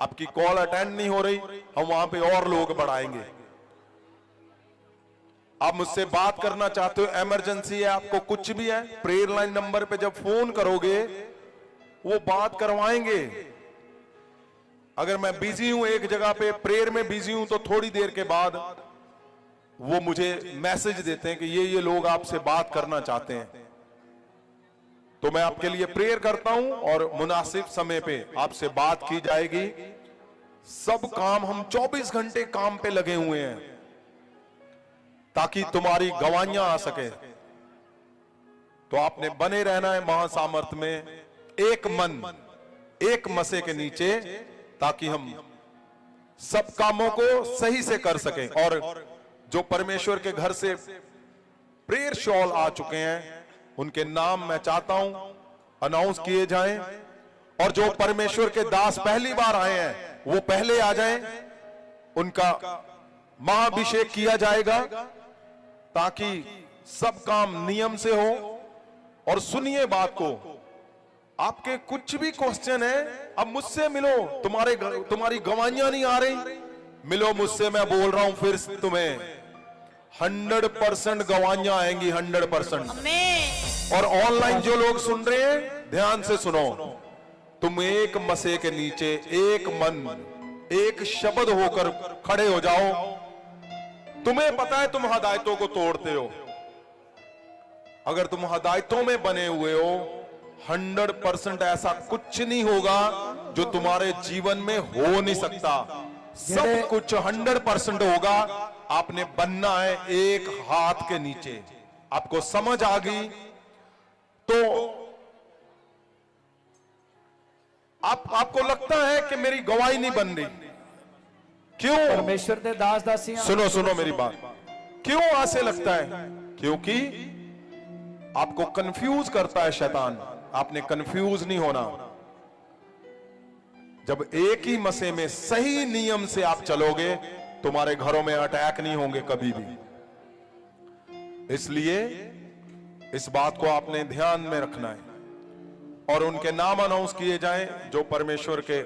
आपकी कॉल अटेंड नहीं हो रही, हम वहां पे और लोग बढ़ाएंगे। आप मुझसे बात करना चाहते हो, इमरजेंसी है, आपको कुछ भी है, प्रेयर लाइन नंबर पे जब फोन करोगे वो बात करवाएंगे। अगर मैं बिजी हूं एक जगह पे, प्रेयर में बिजी हूं, तो थोड़ी देर के बाद वो मुझे मैसेज देते हैं कि ये लोग आपसे बात करना चाहते हैं। तो मैं आपके लिए प्रेयर करता हूं और मुनासिब समय पे आपसे बात की जाएगी। सब काम, हम 24 घंटे काम पे लगे हुए हैं ताकि तुम्हारी गवाहियां आ सके। तो आपने बने रहना है महासामर्थ में, एक मन एक मसे के नीचे, ताकि हम सब कामों को सही से कर सकें। और जो परमेश्वर के घर से प्रेयर शॉल आ चुके हैं, उनके नाम मैं चाहता हूं अनाउंस किए जाएं। और जो परमेश्वर के दास पहली बार आए हैं, वो पहले आ जाएं, उनका महाअभिषेक किया जाएगा, ताकि सब काम नियम से हो। और सुनिए बात को, आपके कुछ भी क्वेश्चन है, अब मुझसे मिलो। तुम्हारी गवाहियां नहीं आ रही, मिलो मुझसे, मैं बोल रहा हूं फिर तुम्हें 100% गवाहियां आएंगी, 100%। और ऑनलाइन जो लोग सुन रहे हैं, ध्यान से सुनो, तुम एक मसे के नीचे, एक मन, एक शब्द होकर खड़े हो जाओ। तुम्हें पता है तुम हदायतों को तोड़ते हो। अगर तुम हदायतों में बने हुए हो, 100% ऐसा कुछ नहीं होगा जो तुम्हारे जीवन में हो नहीं सकता। सब कुछ 100% होगा। आपने बनना है एक हाथ के नीचे। आपको समझ आ गई तो आपको लगता है कि मेरी गवाही नहीं बन रही, क्यों? परमेश्वर के दास दासियां, सुनो मेरी बात, क्यों ऐसे लगता है? क्योंकि आपको कंफ्यूज करता है शैतान। आपने कंफ्यूज नहीं होना। जब एक ही मसे में सही नियम से आप चलोगे, तुम्हारे घरों में अटैक नहीं होंगे कभी भी। इसलिए इस बात को आपने ध्यान में रखना है। और उनके नाम अनाउंस किए जाएं जो परमेश्वर के।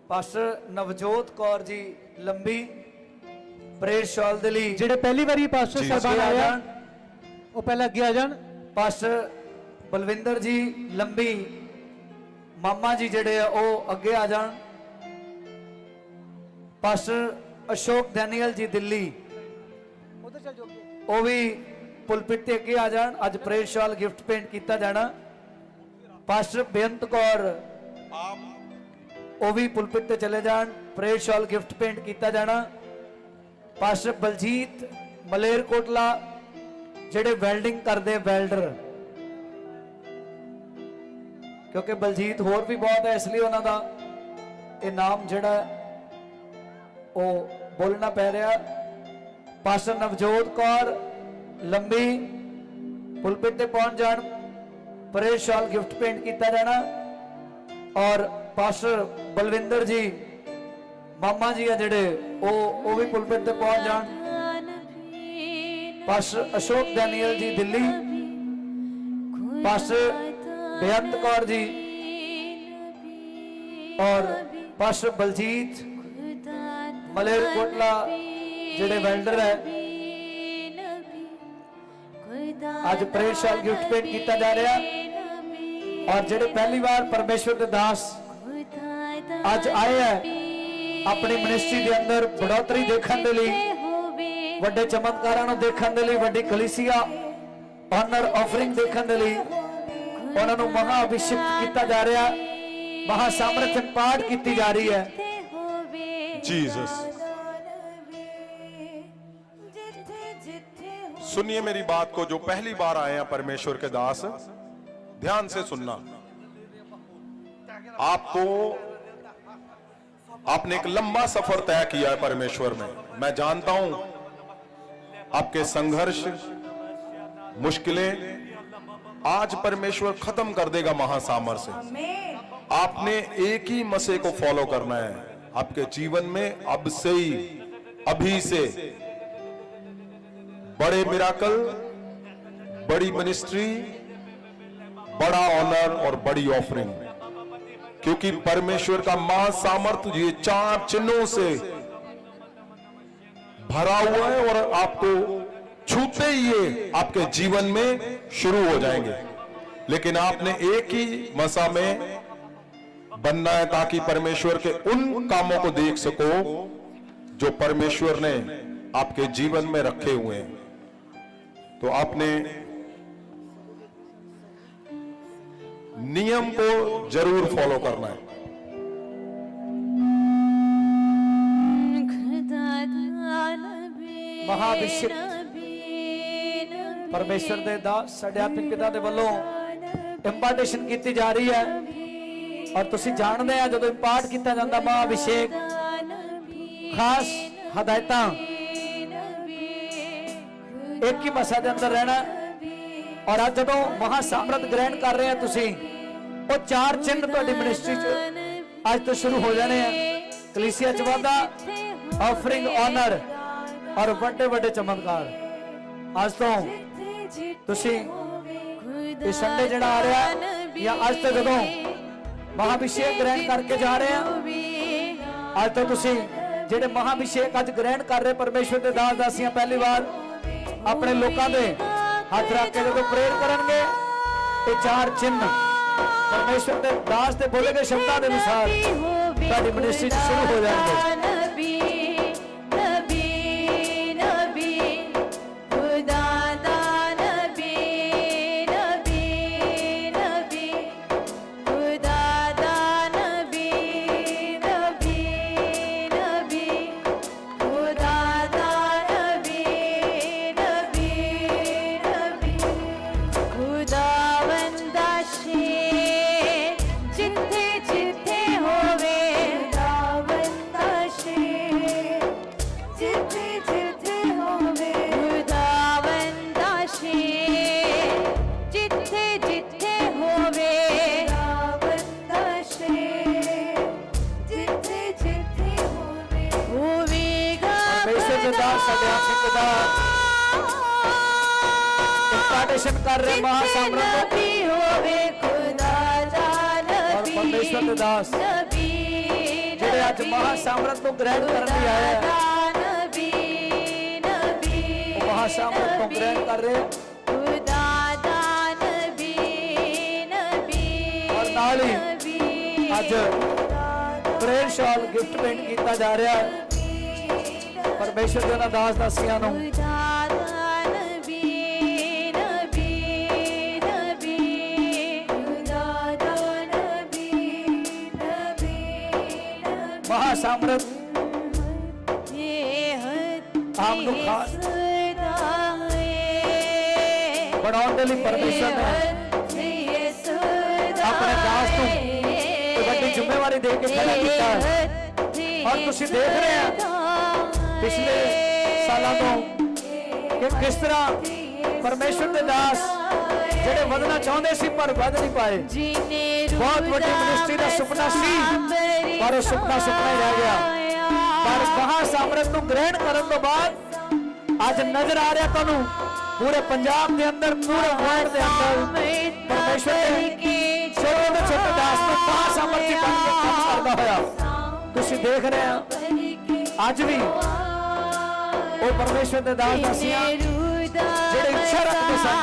पास्टर नवजोत कौर जी लंबी, प्रेयर शॉल दे ਲਈ ਜਿਹੜੇ ਪਹਿਲੀ ਵਾਰੀ ਪਾਸਟਰ ਜੀ, ਸਾਹਿਬਾਨ ਆਇਆ, ਉਹ ਪਹਿਲਾਂ ਅੱਗੇ ਆ ਜਾਣ। ਪਾਸਟਰ ਬਲਵਿੰਦਰ ਜੀ ਲੰਬੀ, ਮਾਮਾ ਜੀ ਜਿਹੜੇ ਆ ਉਹ ਅੱਗੇ ਆ ਜਾਣ। ਪਾਸਟਰ ਅਸ਼ੋਕ ਡੈਨੀਅਲ ਜੀ ਦਿੱਲੀ, ਉਧਰ ਚੱਲ ਜਾਓ। ਉਹ ਵੀ ਪੁਲਪਿਟ ਤੇ ਅੱਗੇ ਆ ਜਾਣ। ਅੱਜ ਪ੍ਰੇਅਰ ਸ਼ਾਲ ਗਿਫਟ ਪੇਂਟ ਕੀਤਾ ਜਾਣਾ। ਪਾਸਟਰ ਬੇਅੰਤ ਕੌਰ ਉਹ ਵੀ ਪੁਲਪਿਟ ਤੇ ਚਲੇ ਜਾਣ। ਪ੍ਰੇਅਰ ਸ਼ਾਲ ਗਿਫਟ ਪੇਂਟ ਕੀਤਾ ਜਾਣਾ। ਪਾਸਟਰ ਬਲਜੀਤ ਮਲੇਰਕੋਟਲਾ, ਜਿਹੜੇ ਵੈਲਡਿੰਗ ਕਰਦੇ ਵੈਲਡਰ, ਕਿਉਂਕਿ ਬਲਜੀਤ ਹੋਰ ਵੀ ਬਹੁਤ ਹੈ, ਇਸ ਲਈ ਉਹਨਾਂ ਦਾ ਇਹ ਨਾਮ ਜਿਹੜਾ ਉਹ ਬੋਲਣਾ ਪੈ ਰਿਹਾ। ਪਾਸਟਰ ਨਵਜੋਤ ਕੌਰ ਲੰਬੀ ਪੁਲਪਿਟ ਤੇ ਪਹੁੰਚ ਜਾਣ। प्रेयर शॉल गिफ्ट पेंट किया जाना। और पास्टर बलविंदर जी मामा जी है जेडे वो भी पुलपिट ते पहुंच जान। पास्टर अशोक डैनियल जी दिल्ली, पास्टर बेअंत कौर जी और पास्टर बलजीत मलेरकोटला जेडे वेल्डर है। आज प्रेयर शॉल गिफ्ट पेंट किया जा रहा। और जेडे पहली बार परमेश्वर के दास आज आए हैं अपनी मिनिस्ट्री के अंदर बढ़ोतरी देखने के लिए, वड्डे चमत्कारां नूं देखने के लिए, वड्डी कलीसिया ऑनर ऑफरिंग देखने के लिए उन्होंने महा अभिषेक किया जा रहा, महासामर्थ्य पाठ की जा रही है। जीसस। सुनिए मेरी बात को, जो पहली बार आए हैं परमेश्वर के दास, ध्यान से सुनना। आपने एक लंबा सफर तय किया है परमेश्वर में। मैं जानता हूं आपके संघर्ष, मुश्किलें आज परमेश्वर खत्म कर देगा महासामर्थ्य से। आपने एक ही मसीह को फॉलो करना है आपके जीवन में। अब से ही, अभी से बड़े मिराकल, बड़ी मिनिस्ट्री, बड़ा ऑनर और बड़ी ऑफरिंग, क्योंकि परमेश्वर का महासामर्थ्य ये 4 चिन्हों से भरा हुआ है और आपको छूते ही ये आपके जीवन में शुरू हो जाएंगे। लेकिन आपने एक ही मसा में बनना है ताकि परमेश्वर के उन कामों को देख सको जो परमेश्वर ने आपके जीवन में रखे हुए हैं। तो आपने नियम को जरूर फॉलो करना है। महाअभिषेक परमेश्वर दे दास साडे आत्मिक पिता दे वल्लों इंपार्टेशन की जा रही है और तुसी जानते हैं जो इंपार्ट किया जाता महाअभिषेक खास हदायतां एक ही मसा दे अंदर रहना। और आज जो महासामर्थ ग्रहण कर रहे हैं तुसी, वो 4 चिन्ह तुहाडी मिनिस्ट्री च आज तो शुरू हो जाने हैं। कलीसिया च वाधा, ऑफरिंग, ऑनर और बड़े बड़े चमत्कार। आज तो तुसी ये संडे जड़ा आ रहा है या आज तो जो महाअभिषेक ग्रहण करके जा रहे हैं, आज तो तुसी जेडे महाअभिषेक आज ग्रहण कर रहे परमेश्वर के दास दासियां पहली बार अपने लोगों के हाथ रख के जो प्रेयर करेंगे, ये 4 चिन्ह परमेश्वर के दास के बोले गए शब्दों के अनुसार ਤੁਹਾਡੀ मिनिस्ट्री शुरू हो जाएंगे। कर रहे महासामर्थ और परमेश्वर के दास जेडे आज महासामर्थ को ग्रहण करने आए हैं, महासामर्थ को ग्रहण कर रहे और नाल ही आज प्रेयर शॉल गिफ्ट पेंट किया जा रहा है परमेश्वर के दास दासियां नूं। महासामर्थ आपको खास बढ़ाने लिए परमेश्वर ने अपने दास को बड़ी जिम्मेवारी दे के खड़ा किया है। और तुसी देख रहे हैं पिछले सालों तो कि किस तरह परमेश्वर के दास जेडे वधना चाहते सी पर वध नहीं पाए। बहुत बड़ी मिनिस्ट्री का सुपना सी पर वो सुपना ही रह गया। पर महासामर्थ को ग्रहण करने तो बाद आज नजर आ रहा तुहानू पूरे पंजाब के अंदर, पूरे वर्ल्ड के अंदर परमेश्वर के छोटे दास को महासामर्थ बन के काम करता होया तुसी देख रहे हैं। आज भी वो परमेश्वर के दास दासियां जेडे इच्छा रखते सन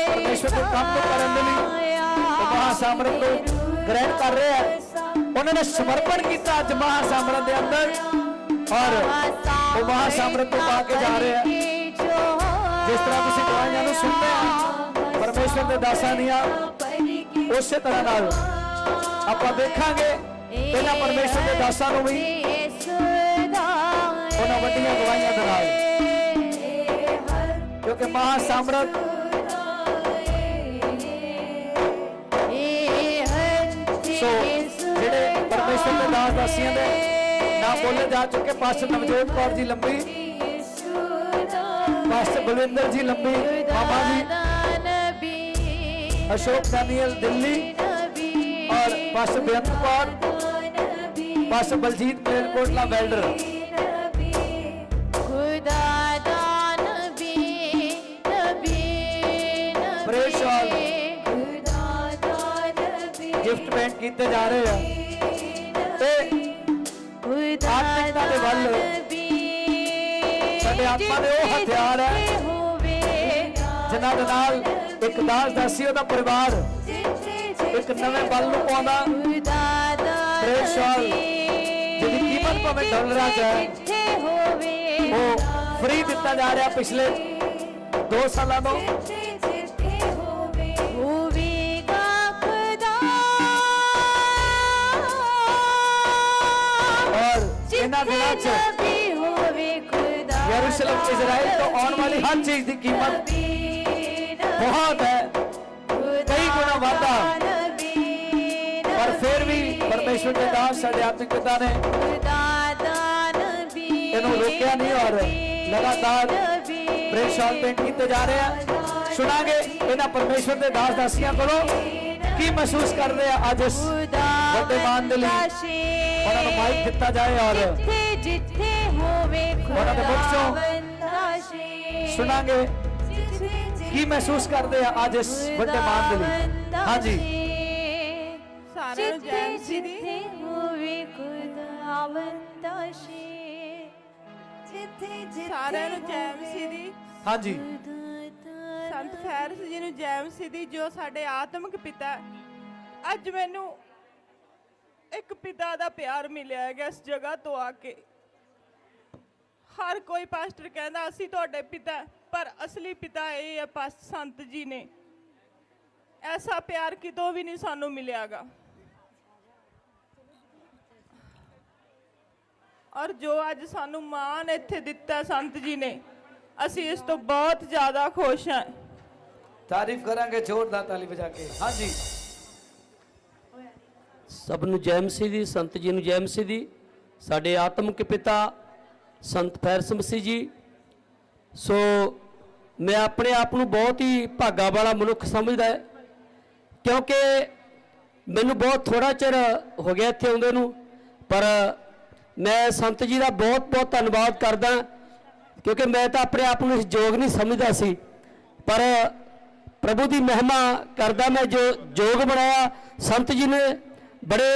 परमेश्वर के काम को करने लिए महासामर्थ को ग्रहण कर रहे हैं। उन्होंने समर्पण किया आज महासामर्थ के अंदर और वो महासामर्थ को पाके जा रहे हैं। जिस तरह तुसी गवाहियां सुनते हैं परमेश्वर के दासां दियां, उस तरह नाल आपां देखांगे पहला परमेश्वर के दासां नूं भी ਉਹਨਾਂ ਵੱਡੀਆਂ ਗਵਾਹੀਆਂ ਦੇ ਨਾਲ, ਕਿਉਂਕਿ ਮਹਾ ਸਾਮਰਥ ਸੋ ਜਿਹੜੇ ਪਰਮੇਸ਼ਰ ਦੇ ਦਾਸ ਦਾਸੀਆਂ ਦੇ ਨਾਮ ਬੋਲੇ ਜਾ ਚੁੱਕੇ, ਪਾਸਟਰ ਨਵਜੋਤ ਕੌਰ ਜੀ ਲੰਬੀ, पास्टर बलविंदर जी लंबी, मामा जी अशोक डैनियल दिल्ली, और पास्टर बेअंत कौर, पास्टर बलजीत प्लेनकोटला वेल्डर। गिफ्ट पेंट किए जा रहे हैं आत्मिकता के वल आत्मा दे वो हथियार है जिन्हां दे नाल एक दास दासी दा परिवार एक नवे बल नूं पाउंदा। जिहदी कीमत भावें डॉलरां च है वो फ्री दिता जा रहा पिछले 2 सालों तो। और इन्हां दिनां च यरूशलेम इजराइल तो आने वाली हर चीज की कीमत बहुत है, कई गुना वादा, पर फिर भी परमेश्वर के दास साडे आत्मिक पिता ने इन्हों रोकया नहीं और लगातार प्रेषण पेंट किए जा रहे हैं। सुनांगे इन्हां परमेश्वर के दास दासियां कोलों की महसूस कर रहे हैं अज इस वड्डे मान दे लई उन्हां नूं माइक दिता जाए और सुनांगे की महसूस करते हैं आज इस बड़े मान दे लई। हाँ जी हाँ जी संत फैरस जी नूं जय मसीह दी, जो साडे आत्मिक पिता। अज मैनू एक पिता दा प्यार मिलिया है इस जगह तो आके। हर कोई पास्टर कहता असी तुहाडे पिता, पर असली पिता ये है पास्ट संत जी ने। ऐसा प्यार कितों भी नहीं सानू मिलेगा। और जो अज सानू मान इत्थे दिता संत जी ने, असी इस तो बहुत ज्यादा खुश हैं। तारीफ करांगे जोरदार ताली बजा के। हाँ जी सब नूं जय मसीह दी, संत जी नूं जय मसीह दी। साडे आत्मिक पिता संत फैरस मसीह जी। सो मैं अपने आप को बहुत ही भागा वाला मनुख समझदा है, क्योंकि मैनू बहुत थोड़ा चिर हो गया इत्थे आउंदे नूं, पर मैं संत जी का बहुत बहुत धन्यवाद करदा, क्योंकि मैं तो अपने आप को इस जोग नहीं समझदा सी, पर प्रभु की महिमा करदा मैं जो जोग बनाया। संत जी ने बड़े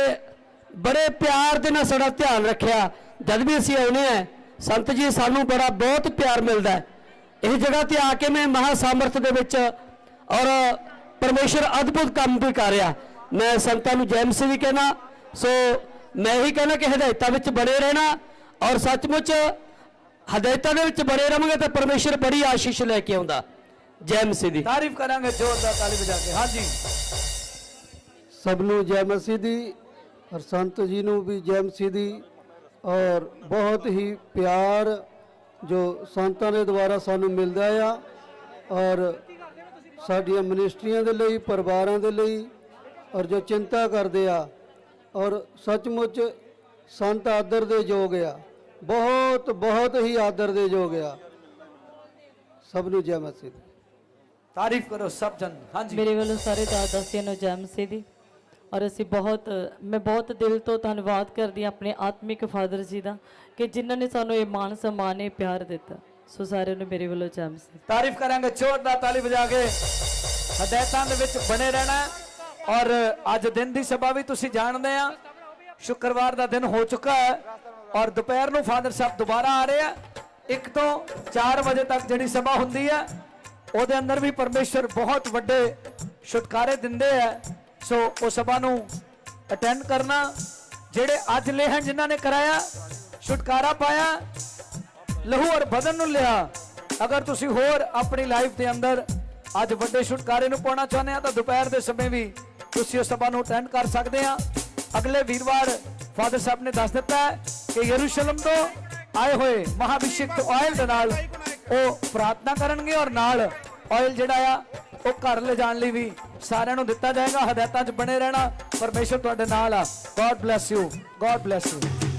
बड़े प्यार दे नाल साडा ध्यान रखिया। जद भी असीं आउणे हैं संत जी सानू बड़ा बहुत प्यार मिलता है। इस जगह ते आके मैं महासामर्थ दे विच और परमेश्वर अद्भुत काम भी कर रहा। मैं संतां नूं जय मसीह भी कहना। सो मैं यही कहना कि हदायतां विच बने रहना, और सचमुच हदायतां दे विच बने रहांगे तो परमेश्वर बड़ी आशीष लैके आउंदा। जय मसीह दी। तारीफ करांगे जोरदार ताली बजा के। हाँ जी सबनों जय मसीह दी और संत जी नूं भी जय मसीह दी। और बहुत ही प्यार जो संतां दे द्वारा सानू मिलदा आ, और साडियां मिनिस्ट्रियां दे लई, परिवारां दे लई, और जो चिंता करदे आ, और सचमुच संत आदर दे योग आ, बहुत बहुत ही आदर दे योग आ। सबनों जय मसीह दी। तारीफ करो सब जन। हाँ जी मेरे वालों सारे दासियों नूं जय मसीह दी। और असी मैं बहुत दिल तो धन्यवाद करदी अपने आत्मिक फादर जी का कि जिन्हों ने सानू ये मान सम्मान प्यार दिता। सो सारे मेरे वालों जय मसीह। तारीफ करांगे जोरदार ताली बजा के। हदायतां दे विच बने रहना। और अज दिन की सभा भी तुसीं जाणदे आ, शुक्रवार का दिन हो चुका है, और दोपहर नूं फादर साहब दोबारा आ रहे हैं। 1 तो 4 बजे तक जिहड़ी सभा हुंदी है ਉਹਦੇ अंदर भी परमेश्वर बहुत वड्डे छुटकारे दिंदे है। सो उस सभा नूं अटेंड करना। जेड़े अज ले हैं जिन्हां ने कराया छुटकारा पाया, लहू और बदन नूं लिया। अगर तुसी होर अपनी लाइफ के अंदर अज वड्डे छुटकारे नूं पाउणा चाहुंदे आ, तो दोपहर के समय भी तुसी उस सभा नूं अटेंड कर सकते हैं। अगले वीरवार फादर साहब ने दस दिता है कि यरूशलेम तो आए हुए महाभिषिक्त ऑयल दे नाल ओ प्रार्थना करनगे और नाल ऑयल जिहड़ा आ ओ घर ले जाण लई भी सारिਆਂ ਨੂੰ ਦਿੱਤਾ ਜਾਏਗਾ। हदायतां 'ਚ बने रहना। परमेश्वर तुहाडे नाल आ। God bless you, God bless you.